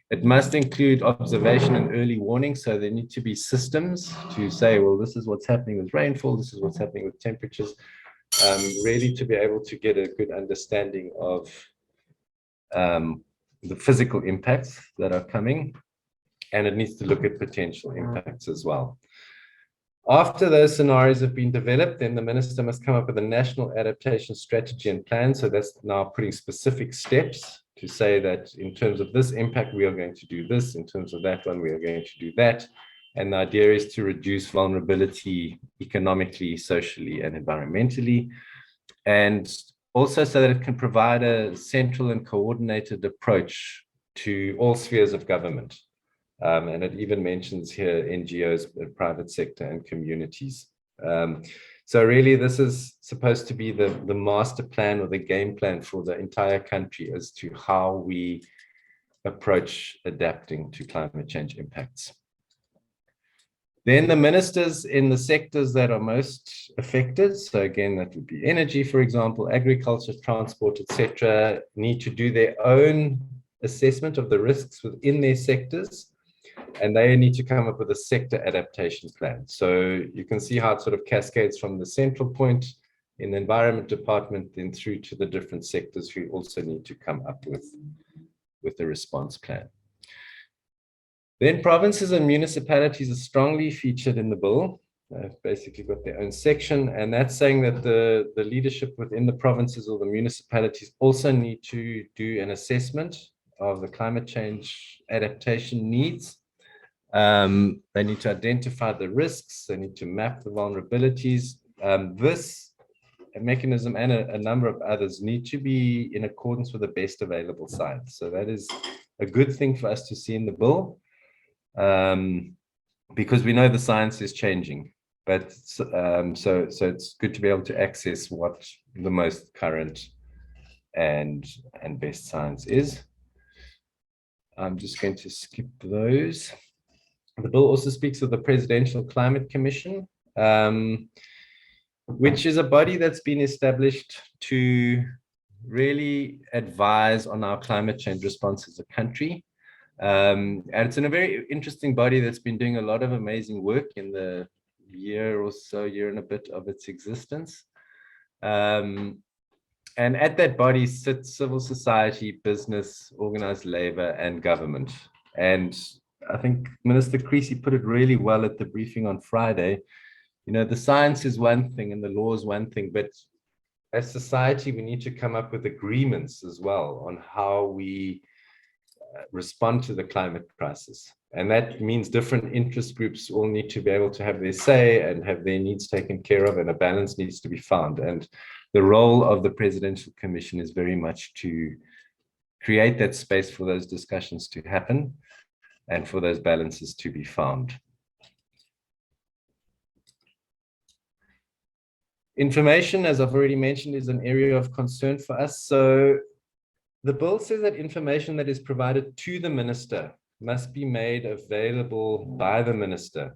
It must include observation and early warning. So there need to be systems to say, well, this is what's happening with rainfall, this is what's happening with temperatures, really to be able to get a good understanding of the physical impacts that are coming. And it needs to look at potential impacts as well. After those scenarios have been developed, then the minister must come up with a national adaptation strategy and plan. So that's now putting specific steps to say that in terms of this impact, we are going to do this. In terms of that one, we are going to do that. And the idea is to reduce vulnerability economically, socially, and environmentally. And also so that it can provide a central and coordinated approach to all spheres of government. And it even mentions here NGOs, private sector, and communities. So really, this is supposed to be the master plan or the game plan for the entire country as to how we approach adapting to climate change impacts. Then the ministers in the sectors that are most affected, so again, that would be energy, for example, agriculture, transport, etc., need to do their own assessment of the risks within their sectors, and they need to come up with a sector adaptation plan. So you can see how it sort of cascades from the central point in the environment department, then through to the different sectors who also need to come up with a response plan. Then provinces and municipalities are strongly featured in the bill. They've basically got their own section, and that's saying that the leadership within the provinces or the municipalities also need to do an assessment of the climate change adaptation needs. They need to identify the risks, they need to map the vulnerabilities. This mechanism and a number of others need to be in accordance with the best available science. So that is a good thing for us to see in the bill. Because we know the science is changing, but so it's good to be able to access what the most current and best science is. I'm just going to skip those. The bill also speaks of the Presidential Climate Commission, which is a body that's been established to really advise on our climate change response as a country. And it's in a very interesting body that's been doing a lot of amazing work in the year and a bit of its existence. And at that body sits civil society, business, organized labor, and government. And I think Minister Creasy put it really well at the briefing on Friday. You know, the science is one thing and the law is one thing, but as society, we need to come up with agreements as well on how we respond to the climate crisis. And that means different interest groups all need to be able to have their say and have their needs taken care of, and a balance needs to be found. And the role of the Presidential Commission is very much to create that space for those discussions to happen and for those balances to be found. Information, as I've already mentioned, is an area of concern for us. So the bill says that information that is provided to the minister must be made available by the minister,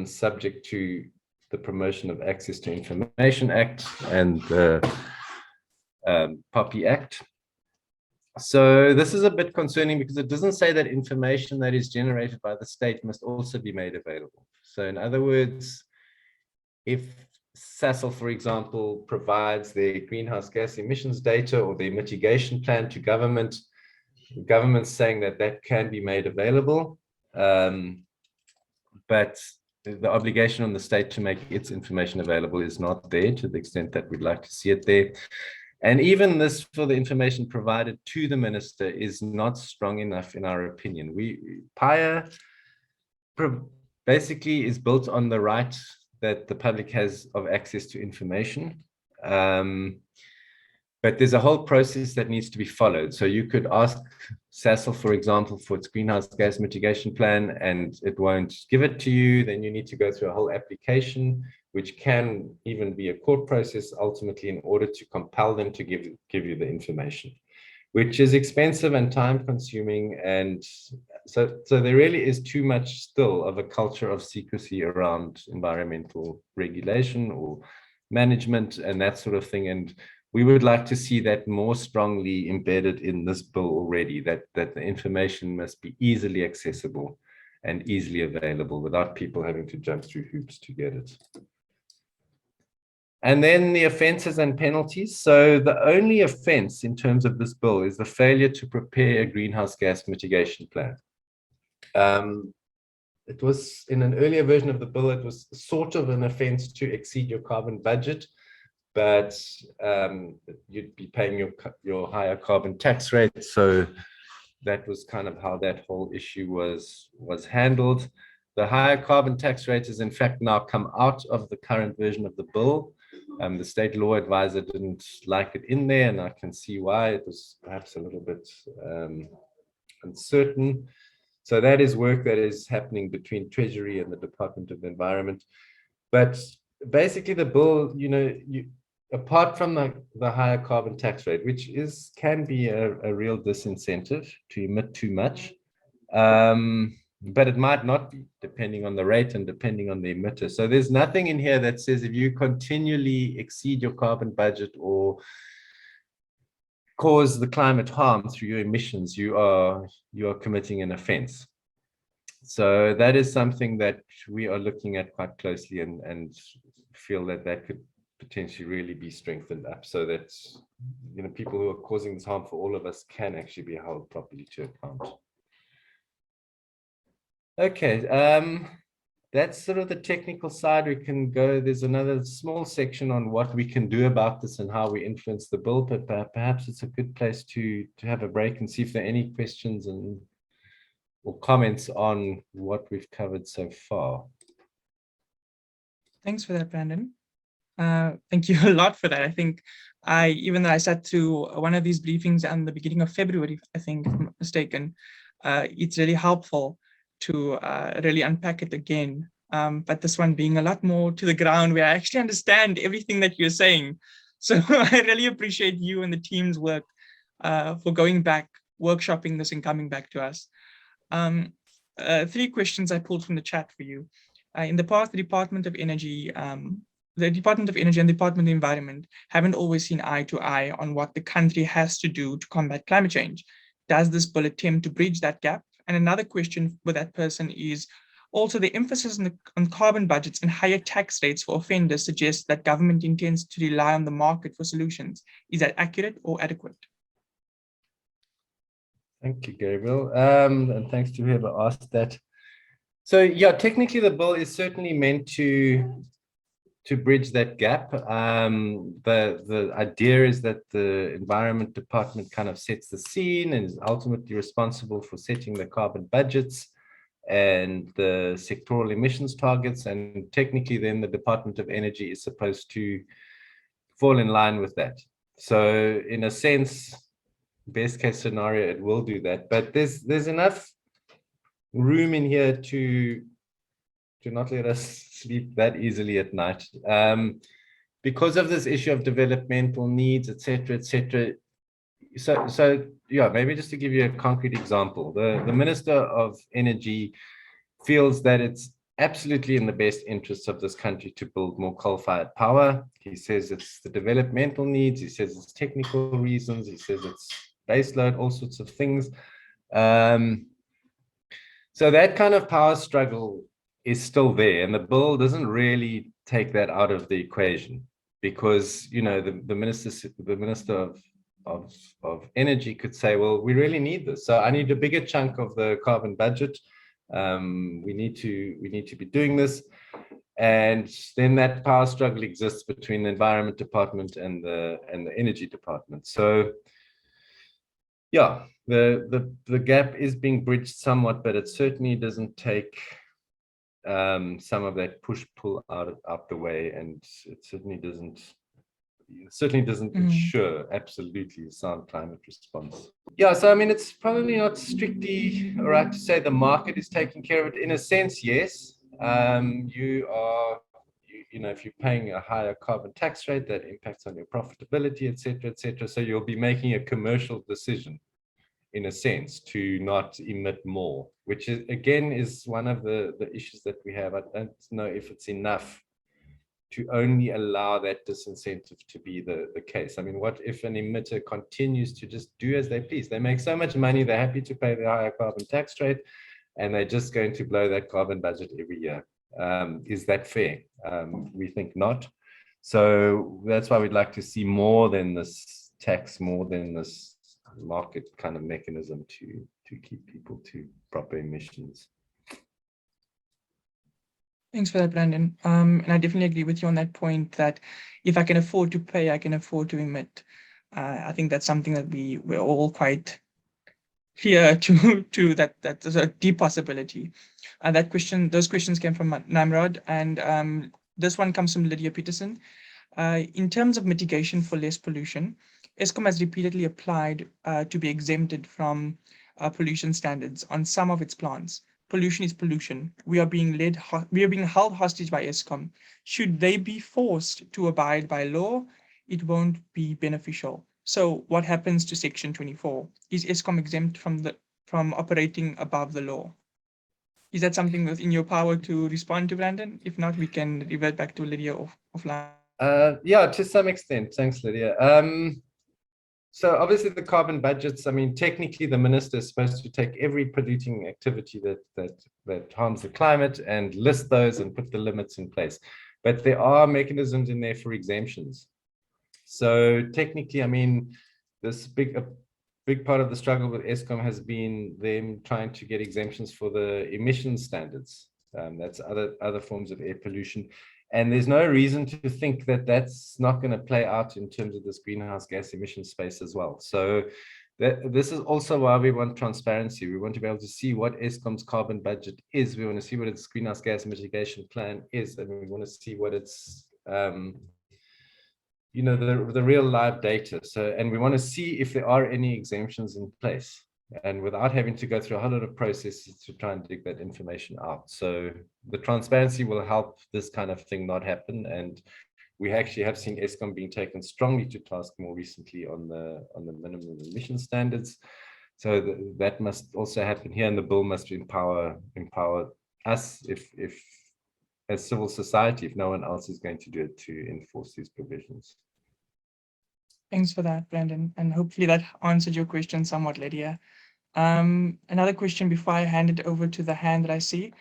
subject to the Promotion of Access to Information Act and the POPI Act. So this is a bit concerning because it doesn't say that information that is generated by the state must also be made available. So in other words, if SASL, for example, provides their greenhouse gas emissions data or their mitigation plan to government, the government's saying that that can be made available, but the obligation on the state to make its information available is not there to the extent that we'd like to see it there. And even this for the information provided to the minister is not strong enough in our opinion. PIA basically is built on the right that the public has of access to information. But there's a whole process that needs to be followed. So you could ask SASL, for example, for its greenhouse gas mitigation plan, and it won't give it to you. Then you need to go through a whole application, which can even be a court process ultimately in order to compel them to give you the information, which is expensive and time consuming. And so there really is too much still of a culture of secrecy around environmental regulation or management and that sort of thing. And we would like to see that more strongly embedded in this bill already, that the information must be easily accessible and easily available without people having to jump through hoops to get it. And then the offenses and penalties. So the only offense in terms of this bill is the failure to prepare a greenhouse gas mitigation plan. It was in an earlier version of the bill, it was sort of an offense to exceed your carbon budget, but you'd be paying your higher carbon tax rate. So that was kind of how that whole issue was handled. The higher carbon tax rate is in fact now come out of the current version of the bill. The state law advisor didn't like it in there, and I can see why. It was perhaps a little bit uncertain. So that is work that is happening between Treasury and the Department of the Environment. But basically the bill, apart from the higher carbon tax rate, which can be a real disincentive to emit too much, but it might not be, depending on the rate and depending on the emitter. So there's nothing in here that says if you continually exceed your carbon budget or cause the climate harm through your emissions, you are committing an offense. So that is something that we are looking at quite closely and feel that could potentially really be strengthened up so that, you know, people who are causing this harm for all of us can actually be held properly to account. Okay, that's sort of the technical side. We can go, there's another small section on what we can do about this and how we influence the bill, but perhaps it's a good place to have a break and see if there are any questions or comments on what we've covered so far. Thanks for that, Brandon. Thank you a lot for that. I think even though I sat through one of these briefings at the beginning of February, I think, if I'm not mistaken, it's really helpful to really unpack it again. But this one being a lot more to the ground where I actually understand everything that you're saying. So I really appreciate you and the team's work for going back, workshopping this and coming back to us. 3 questions I pulled from the chat for you. In the past, the Department of Energy and the Department of Environment haven't always seen eye to eye on what the country has to do to combat climate change. Does this bill attempt to bridge that gap? And another question with that person is also the emphasis on carbon budgets and higher tax rates for offenders suggests that government intends to rely on the market for solutions. Is that accurate or adequate? Thank you, Gabriel. And thanks to whoever asked that. So yeah, technically the bill is certainly meant to bridge that gap. The idea is that the Environment Department kind of sets the scene and is ultimately responsible for setting the carbon budgets and the sectoral emissions targets. And technically then the Department of Energy is supposed to fall in line with that. So in a sense, best case scenario, it will do that. But there's enough room in here to not let us sleep that easily at night. Because of this issue of developmental needs, et cetera, et cetera. So yeah, maybe just to give you a concrete example, the Minister of Energy feels that it's absolutely in the best interests of this country to build more coal-fired power. He says it's the developmental needs, he says it's technical reasons, he says it's baseload, all sorts of things. So that kind of power struggle is still there, and the bill doesn't really take that out of the equation, because, you know, the minister of energy could say, well, we really need this, so I need a bigger chunk of the carbon budget. We need to be doing this, and then that power struggle exists between the Environment Department and the Energy Department. So yeah, the gap is being bridged somewhat, but it certainly doesn't take some of that push-pull out the way, and it certainly doesn't ensure absolutely sound climate response. Yeah, so I mean, it's probably not strictly right to say the market is taking care of it. In a sense, yes. You know, if you're paying a higher carbon tax rate, that impacts on your profitability, et cetera, et cetera. So you'll be making a commercial decision, in a sense, to not emit more, which is, again, is one of the issues that we have. I don't know if it's enough to only allow that disincentive to be the case. I mean, what if an emitter continues to just do as they please? They make so much money, they're happy to pay the higher carbon tax rate, and they're just going to blow that carbon budget every year. Is that fair? We think not. So that's why we'd like to see more than this tax, more than this market kind of mechanism to keep people to proper emissions. Thanks for that, Brandon. And I definitely agree with you on that point, that if I can afford to pay, I can afford to emit. I think that's something that we're all quite clear to that there's a deep possibility. Those questions came from Namrod, and this one comes from Lydia Peterson. In terms of mitigation for less pollution, Eskom has repeatedly applied to be exempted from pollution standards on some of its plants. Pollution is pollution. We are being held hostage by Eskom. Should they be forced to abide by law? it won't be beneficial. So what happens to Section 24? Is Eskom exempt from operating above the law? Is that something within your power to respond to, Brandon? If not, we can revert back to Lydia offline. Yeah, to some extent. Thanks, Lydia. So obviously the carbon budgets, I mean, technically the minister is supposed to take every polluting activity that harms the climate and list those and put the limits in place. But there are mechanisms in there for exemptions. So technically, I mean, this big part of the struggle with Eskom has been them trying to get exemptions for the emission standards. That's other forms of air pollution. And there's no reason to think that that's not going to play out in terms of this greenhouse gas emission space as well. So this is also why we want transparency. We want to be able to see what Eskom's carbon budget is. We want to see what its greenhouse gas mitigation plan is. And we want to see what its, you know, the real live data. So, and we want to see if there are any exemptions in place, and without having to go through a whole lot of processes to try and dig that information out. So the transparency will help this kind of thing not happen. And we actually have seen Eskom being taken strongly to task more recently on the minimum emission standards. So that must also happen here, and the bill must empower us if as civil society, if no one else is going to do it, to enforce these provisions. Thanks for that, Brandon. And hopefully that answered your question somewhat, Lydia. Another question before I hand it over to the hand that I see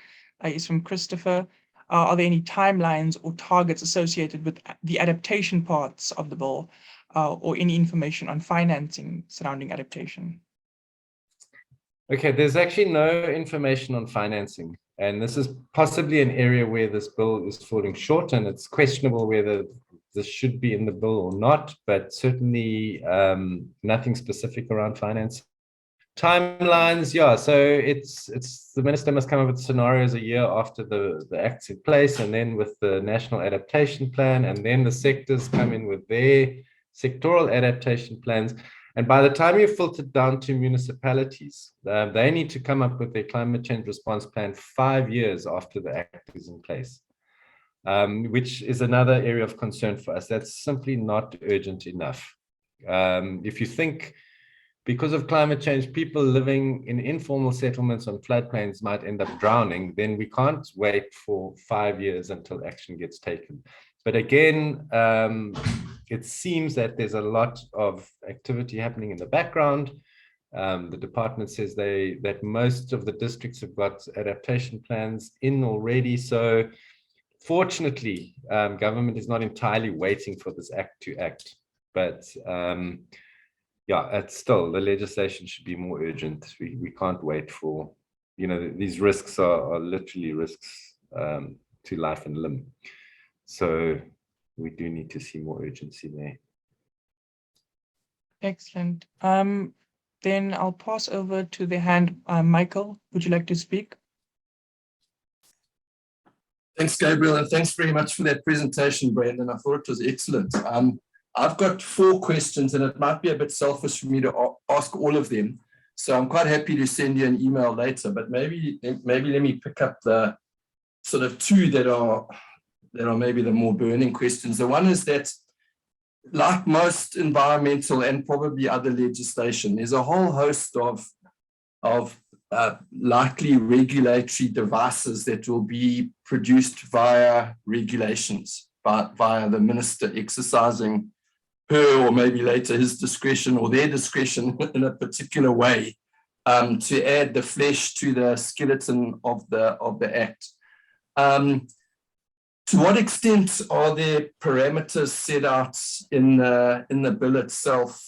is from Christopher. Are there any timelines or targets associated with the adaptation parts of the bill, or any information on financing surrounding adaptation? Okay, there's actually no information on financing. And this is possibly an area where this bill is falling short, and it's questionable whether this should be in the bill or not, but certainly nothing specific around finance. Timelines, yeah, so it's the minister must come up with scenarios a year after the act's in place, and then with the national adaptation plan, and then the sectors come in with their sectoral adaptation plans. And by the time you filter down to municipalities, they need to come up with their climate change response plan 5 years after the act is in place. Which is another area of concern for us. That's simply not urgent enough. If you think, because of climate change, people living in informal settlements on floodplains might end up drowning, then we can't wait for 5 years until action gets taken. But again, it seems that there's a lot of activity happening in the background. The department says that most of the districts have got adaptation plans in already. So fortunately, government is not entirely waiting for this act to act, but yeah, it's still, the legislation should be more urgent. We can't wait for, you know, these risks are literally risks to life and limb. So we do need to see more urgency there. Excellent. Then I'll pass over to the hand. Michael, would you like to speak? Thanks, Gabriel, and thanks very much for that presentation, Brandon. I thought it was excellent. I've got 4 questions, and it might be a bit selfish for me to ask all of them. So I'm quite happy to send you an email later, but maybe let me pick up the sort of 2 that are maybe the more burning questions. The one is that, like most environmental and probably other legislation, there's a whole host of likely regulatory devices that will be produced via regulations, via the minister exercising her or maybe later his discretion or their discretion in a particular way to add the flesh to the skeleton of the act. To what extent are there parameters set out in the bill itself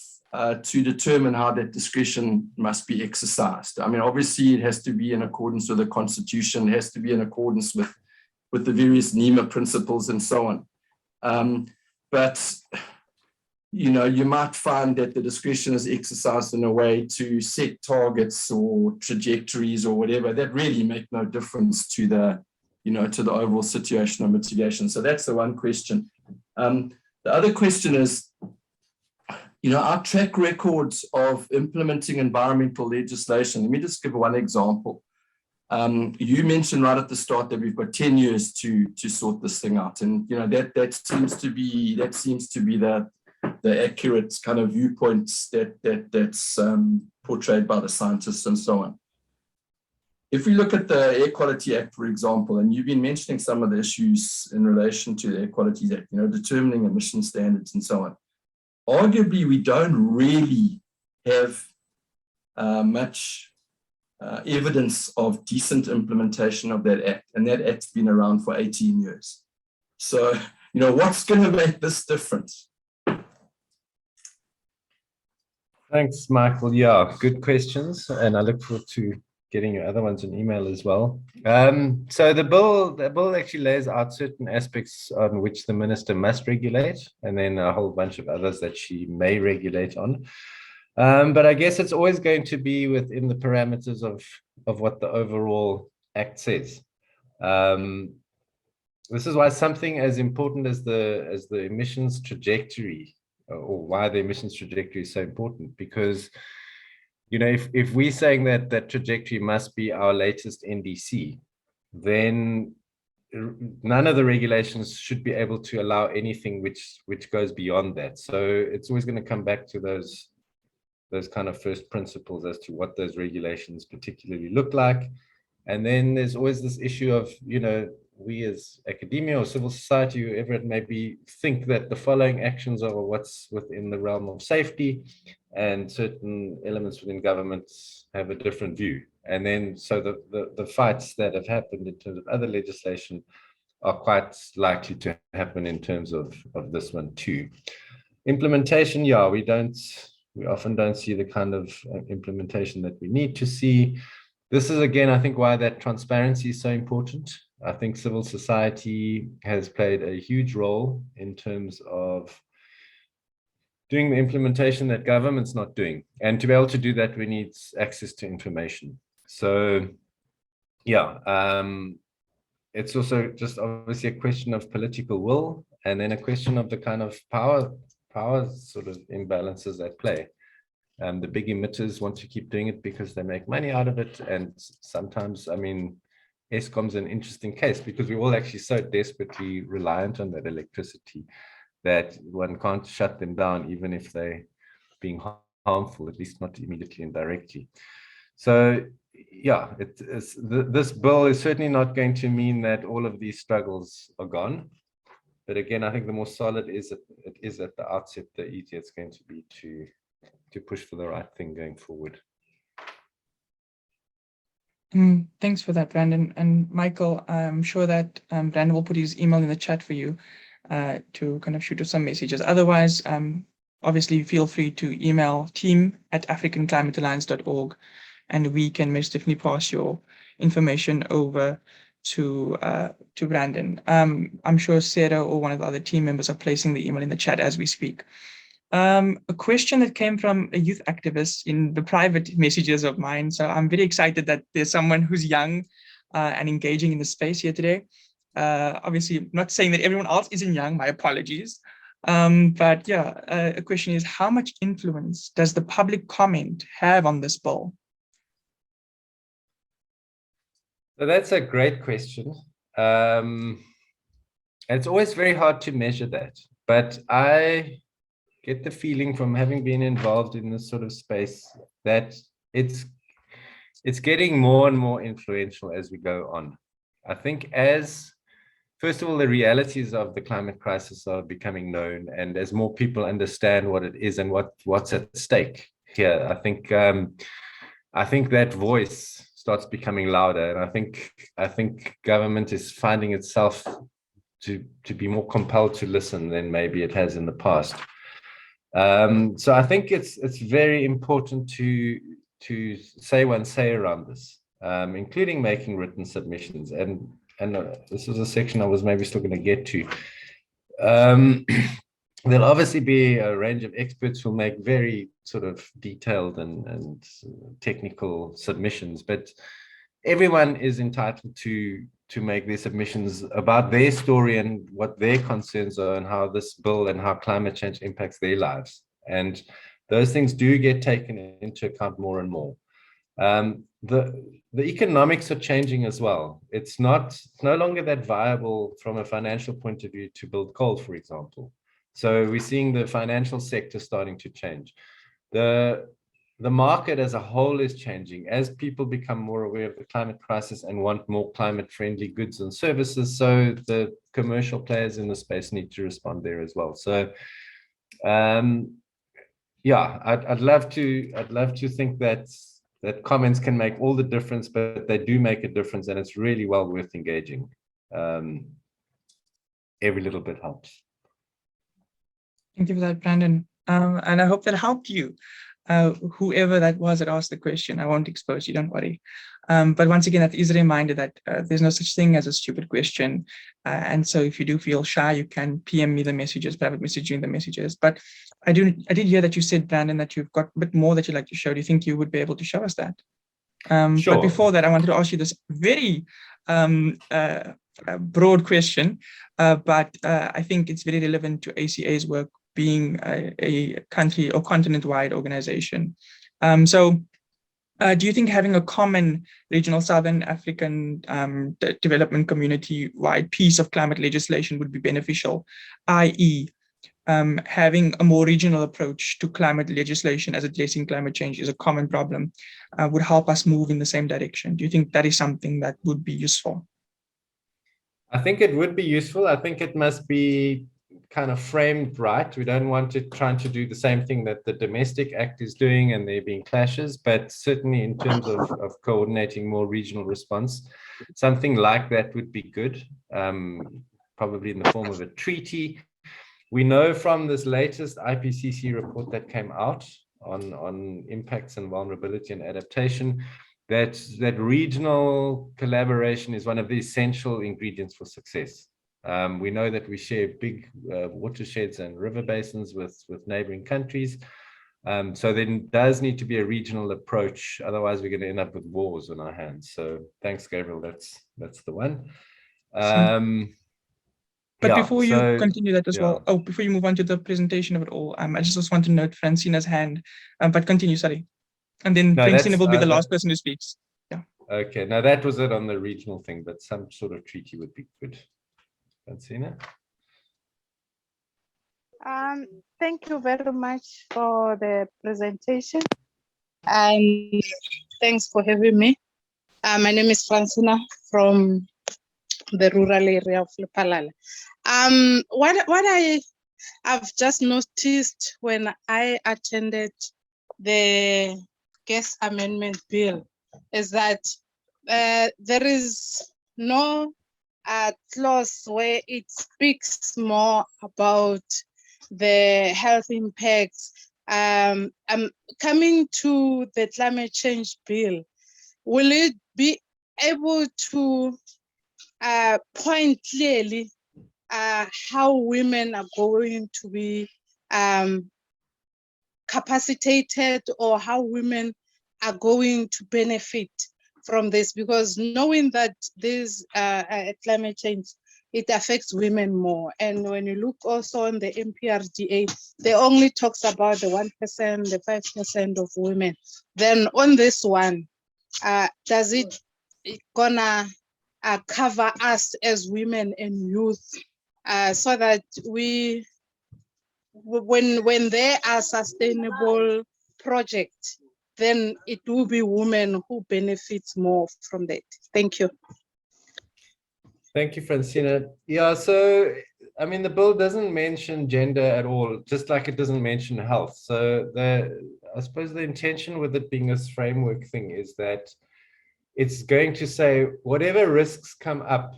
to determine how that discretion must be exercised? I mean, obviously it has to be in accordance with the Constitution, it has to be in accordance with the various NEMA principles and so on. But you know, you might find that the discretion is exercised in a way to set targets or trajectories or whatever that really make no difference to the, you know, to the overall situation of mitigation. So that's the one question. The other question is, you know, our track records of implementing environmental legislation. Let me just give one example. You mentioned right at the start that we've got 10 years to sort this thing out, and you know that seems to be the accurate kind of viewpoints that's portrayed by the scientists and so on. If we look at the Air Quality Act, for example, and you've been mentioning some of the issues in relation to the Air Quality Act, determining emission standards and so on, arguably we don't really have much evidence of decent implementation of that act, and that act's been around for 18 years. So, what's going to make this different? Thanks, Michael. Yeah, good questions, and I look forward to getting your other ones in email as well. So the bill actually lays out certain aspects on which the minister must regulate, and then a whole bunch of others that she may regulate on. But I guess it's always going to be within the parameters of what the overall act says. This is why something as important as the emissions trajectory, or why the emissions trajectory is so important, because if we're saying that trajectory must be our latest NDC, then none of the regulations should be able to allow anything which goes beyond that. So it's always going to come back to those kind of first principles as to what those regulations particularly look like. And then there's always this issue of, we as academia or civil society, whoever it may be, think that the following actions are what's within the realm of safety, and certain elements within government have a different view. And then so the fights that have happened in terms of other legislation are quite likely to happen in terms of this one too. Implementation, yeah, we often don't see the kind of implementation that we need to see. This is, again, I think, why that transparency is so important. I think civil society has played a huge role in terms of doing the implementation that government's not doing. And to be able to do that, we need access to information. So, yeah, it's also just obviously a question of political will, and then a question of the kind of power sort of imbalances at play. The big emitters want to keep doing it because they make money out of it. And sometimes, Eskom's an interesting case because we're all actually so desperately reliant on that electricity that one can't shut them down, even if they're being harmful, at least not immediately and directly. So, yeah, this bill is certainly not going to mean that all of these struggles are gone. But again, I think the more solid it is at the outset, the easier it's going to be to push for the right thing going forward. Thanks for that, Brandon. And Michael, I'm sure that Brandon will put his email in the chat for you to kind of shoot us some messages. Otherwise, obviously, feel free to email team@africanclimatealliance.org, and we can most definitely pass your information over to Brandon. I'm sure Sarah or one of the other team members are placing the email in the chat as we speak. A question that came from a youth activist in the private messages of mine. So I'm very excited that there's someone who's young and engaging in the space here today. Obviously, I'm not saying that everyone else isn't young, my apologies. But yeah, a question is, how much influence does the public comment have on this bill? So that's a great question. It's always very hard to measure that, but I get the feeling from having been involved in this sort of space that it's getting more and more influential as we go on. I think first of all, the realities of the climate crisis are becoming known, and as more people understand what it is and what's at stake here, I think that voice starts becoming louder, and I think government is finding itself to be more compelled to listen than maybe it has in the past. So I think it's very important to say around this, including making written submissions. And this is a section I was maybe still going to get to. There'll obviously be a range of experts who'll make very sort of detailed and technical submissions, but everyone is entitled to make their submissions about their story and what their concerns are and how this bill and how climate change impacts their lives. And those things do get taken into account more and more. The economics are changing as well. It's no longer that viable from a financial point of view to build coal, for example. So we're seeing the financial sector starting to change. The market as a whole is changing as people become more aware of the climate crisis and want more climate friendly goods and services. So the commercial players in the space need to respond there as well. So yeah, I'd love to think that comments can make all the difference, but they do make a difference, and it's really well worth engaging. Every little bit helps. Thank you for that, Brandon. And I hope that helped you. Whoever that was that asked the question, I won't expose you, don't worry. But once again, that is a reminder that there's no such thing as a stupid question. And so if you do feel shy, you can PM me the messages, private message you in the messages. But I did hear that you said, Brandon, that you've got a bit more that you'd like to show. Do you think you would be able to show us that? Sure. But before that, I wanted to ask you this very broad question, but I think it's very relevant to ACA's work, being a country or continent-wide organization. So do you think having a common regional Southern African development community-wide piece of climate legislation would be beneficial, i.e., having a more regional approach to climate legislation as addressing climate change is a common problem, would help us move in the same direction? Do you think that is something that would be useful? I think it would be useful. I think it must be kind of framed right. We don't want it trying to do the same thing that the Domestic Act is doing and there being clashes, but certainly in terms of coordinating more regional response, something like that would be good, probably in the form of a treaty. We know from this latest IPCC report that came out on impacts and vulnerability and adaptation that regional collaboration is one of the essential ingredients for success. We know that we share big watersheds and river basins with neighboring countries. So there does need to be a regional approach. Otherwise, we're going to end up with wars on our hands. So thanks, Gabriel. That's the one. But before you continue that as well, before you move on to the presentation of it all, I just want to note Francina's hand, but continue, sorry. And then Francina will be the last person who speaks. Yeah. Okay, now that was it on the regional thing, but some sort of treaty would be good. Francina? Thank you very much for the presentation. And thanks for having me. My name is Francina from the rural area of Lepalala. What I've just noticed when I attended the gas amendment bill is that there is no clause where it speaks more about the health impacts. Coming to the climate change bill, will it be able to point clearly how women are going to be capacitated, or how women are going to benefit from this? Because knowing that this climate change, it affects women more. And when you look also on the MPRDA, they only talks about the 1%, the 5% of women. Then on this one, does it gonna cover us as women and youth, so that we, when there are sustainable projects, then it will be women who benefits more from that? Thank you. Thank you, Francina. Yeah, so, I mean, the bill doesn't mention gender at all, just like it doesn't mention health. So I suppose the intention with it being this framework thing is that it's going to say whatever risks come up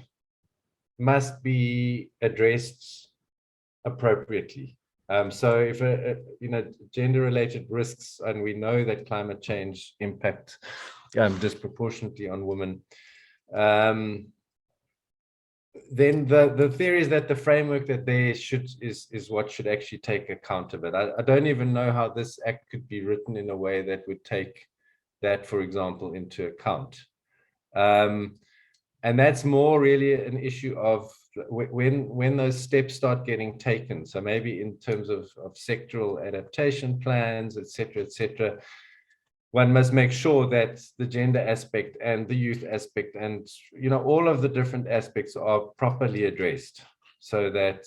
must be addressed appropriately. So if gender-related risks, and we know that climate change impact disproportionately on women, then the theory is that the framework that there is what should actually take account of it. I don't even know how this act could be written in a way that would take that, for example, into account. And that's more really an issue of when those steps start getting taken. So maybe in terms of sectoral adaptation plans, et cetera, one must make sure that the gender aspect and the youth aspect and, all of the different aspects are properly addressed, so that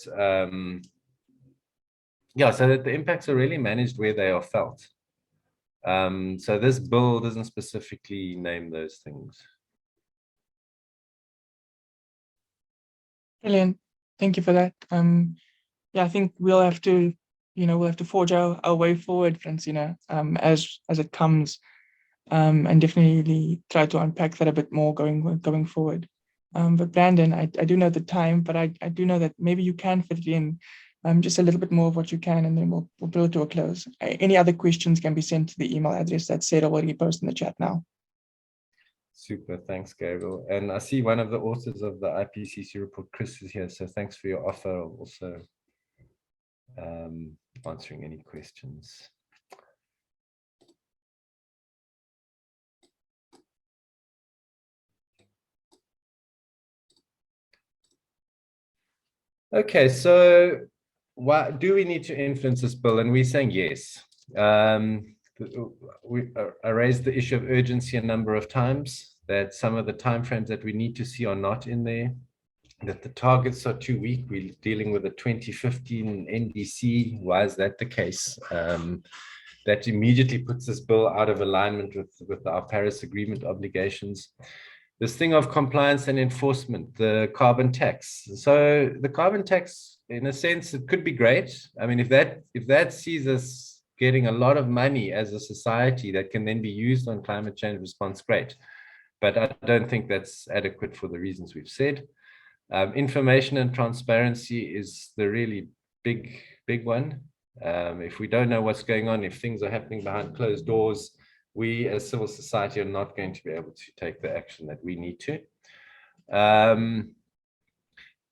yeah, so that the impacts are really managed where they are felt. So this bill doesn't specifically name those things. Brilliant. Thank you for that. Yeah, I think we'll have to, we'll have to forge our way forward, Francina, as it comes, and definitely try to unpack that a bit more going forward. But Brandon, I do know the time, but I do know that maybe you can fit it in just a little bit more of what you can, and then we'll bring it to a close. Any other questions can be sent to the email address that's said already posted in the chat now. Super, thanks, Gabriel. And I see one of the authors of the IPCC report, Chris, is here. So thanks for your offer of also answering any questions. Okay, so why do we need to influence this bill? And we're saying yes. I raised the issue of urgency a number of times, that some of the timeframes that we need to see are not in there, that the targets are too weak. We're dealing with a 2015 NDC. Why is that the case? That immediately puts this bill out of alignment with our Paris Agreement obligations. This thing of compliance and enforcement, the carbon tax. So the carbon tax, in a sense, it could be great. I mean, if that sees us getting a lot of money as a society that can then be used on climate change response, great. But I don't think that's adequate for the reasons we've said. Information and transparency is the really big one. If we don't know what's going on, if things are happening behind closed doors, we as civil society are not going to be able to take the action that we need to. And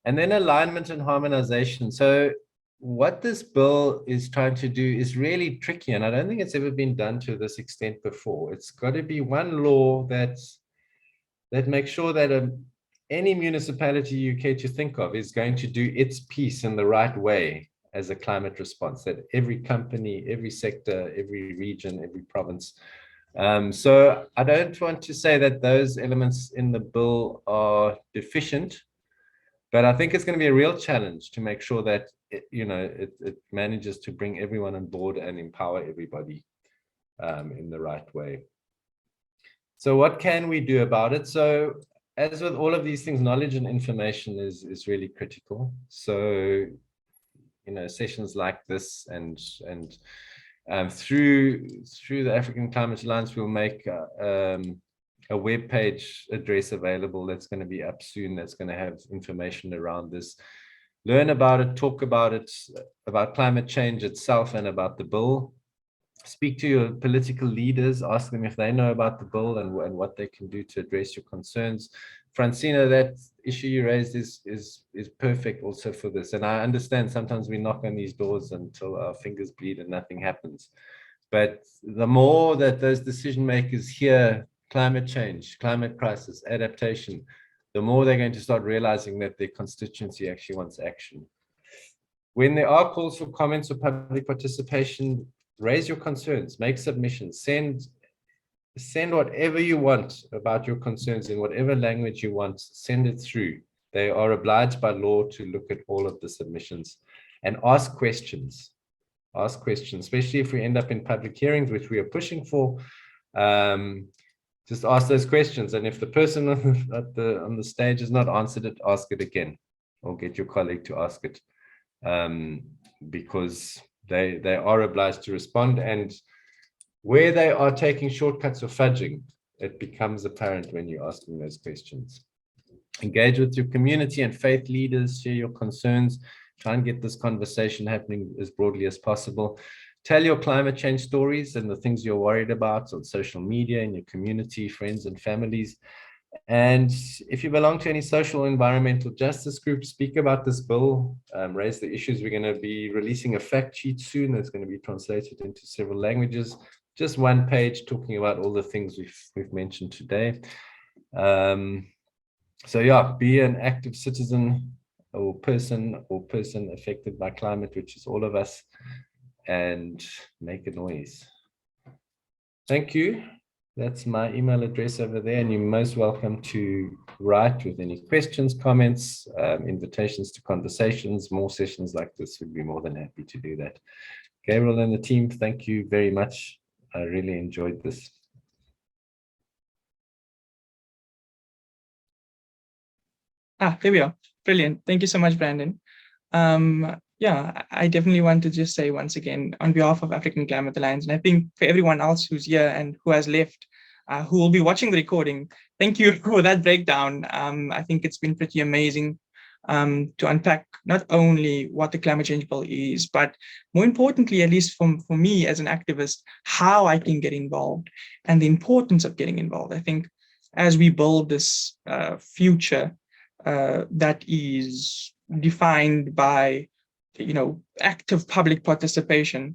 then alignment and harmonization. So what this bill is trying to do is really tricky, and I don't think it's ever been done to this extent before. It's got to be one law that makes sure that any municipality you care to think of is going to do its piece in the right way as a climate response, that every company, every sector, every region, every province. So I don't want to say that those elements in the bill are deficient, but I think it's going to be a real challenge to make sure that it manages to bring everyone on board and empower everybody in the right way. So what can we do about it? So as with all of these things, knowledge and information is really critical. So sessions like this and through the African Climate Alliance, we'll make a web page address available that's going to be up soon, that's going to have information around this. Learn about it, talk about it, about climate change itself and about the bill. Speak to your political leaders, ask them if they know about the bill and what they can do to address your concerns. Francina, that issue you raised is perfect also for this. And I understand sometimes we knock on these doors until our fingers bleed and nothing happens. But the more that those decision makers hear climate change, climate crisis, adaptation, the more they're going to start realizing that their constituency actually wants action. When there are calls for comments or public participation, raise your concerns, make submissions, send whatever you want about your concerns in whatever language you want, send it through. They are obliged by law to look at all of the submissions and ask questions. Ask questions, especially if we end up in public hearings, which we are pushing for. Just ask those questions. And if the person on the stage has not answered it, ask it again, or get your colleague to ask it, because they are obliged to respond. And where they are taking shortcuts or fudging, it becomes apparent when you're asking those questions. Engage with your community and faith leaders, share your concerns, try and get this conversation happening as broadly as possible. Tell your climate change stories and the things you're worried about on social media, in your community, friends and families. And if you belong to any social or environmental justice group, speak about this bill, raise the issues. We're going to be releasing a fact sheet soon that's going to be translated into several languages. Just one page talking about all the things we've mentioned today. So yeah, be an active citizen or person affected by climate, which is all of us, and make a noise. Thank you. That's my email address over there, and you're most welcome to write with any questions, comments, invitations to conversations. More sessions like this, would be more than happy to do that. Gabriel and the team, thank you very much. I really enjoyed this. There we are. Brilliant. Thank you so much, Brandon. Yeah, I definitely want to just say once again, on behalf of African Climate Alliance, and I think for everyone else who's here and who has left, who will be watching the recording, thank you for that breakdown. I think it's been pretty amazing to unpack not only what the climate change bill is, but more importantly, at least for me as an activist, how I can get involved and the importance of getting involved. I think as we build this future that is defined by, active public participation,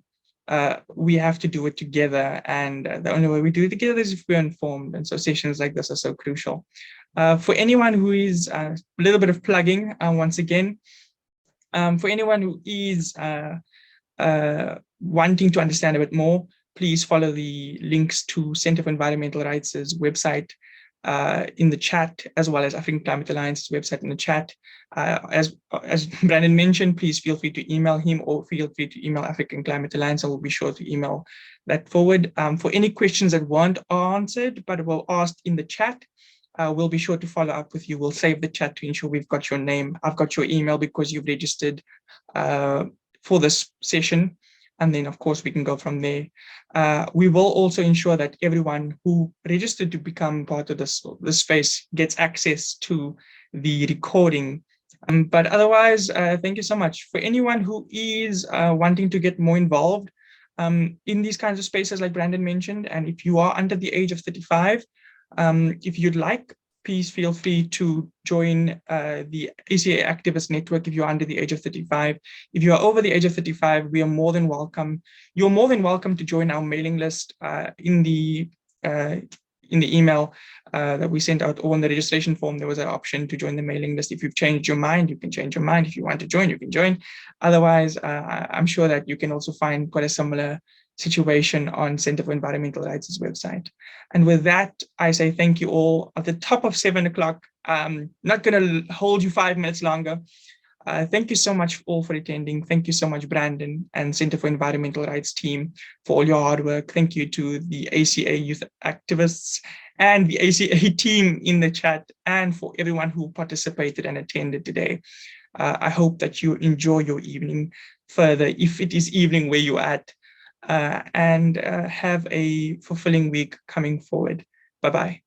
we have to do it together. And the only way we do it together is if we're informed. And so sessions like this are so crucial. For anyone who is a little bit of plugging, once again, for anyone who is wanting to understand a bit more, please follow the links to Center for Environmental Rights' website in the chat, as well as African Climate Alliance's website in the chat. As Brandon mentioned, please feel free to email him or feel free to email African Climate Alliance. I will be sure to email that forward. For any questions that weren't answered but were asked in the chat, we'll be sure to follow up with you. We'll save the chat to ensure we've got your name. I've got your email because you've registered for this session. And then, of course, we can go from there. We will also ensure that everyone who registered to become part of this space gets access to the recording. But otherwise, thank you so much. For anyone who is wanting to get more involved in these kinds of spaces, like Brandon mentioned, and if you are under the age of 35, if you'd like, please feel free to join the ACA Activist Network if you're under the age of 35. If you are over the age of 35, we are more than welcome. You're more than welcome to join our mailing list in the email that we sent out, or on the registration form. There was an option to join the mailing list. If you've changed your mind, you can change your mind. If you want to join, you can join. Otherwise, I'm sure that you can also find quite a similar situation on Center for Environmental Rights' website. And with that, I say thank you all. At the top of 7 o'clock, not going to hold you 5 minutes longer. Thank you so much all for attending. Thank you so much, Brandon and Center for Environmental Rights team, for all your hard work. Thank you to the ACA youth activists and the ACA team in the chat, and for everyone who participated and attended today. I hope that you enjoy your evening further, if it is evening where you're at, and have a fulfilling week coming forward. Bye-bye.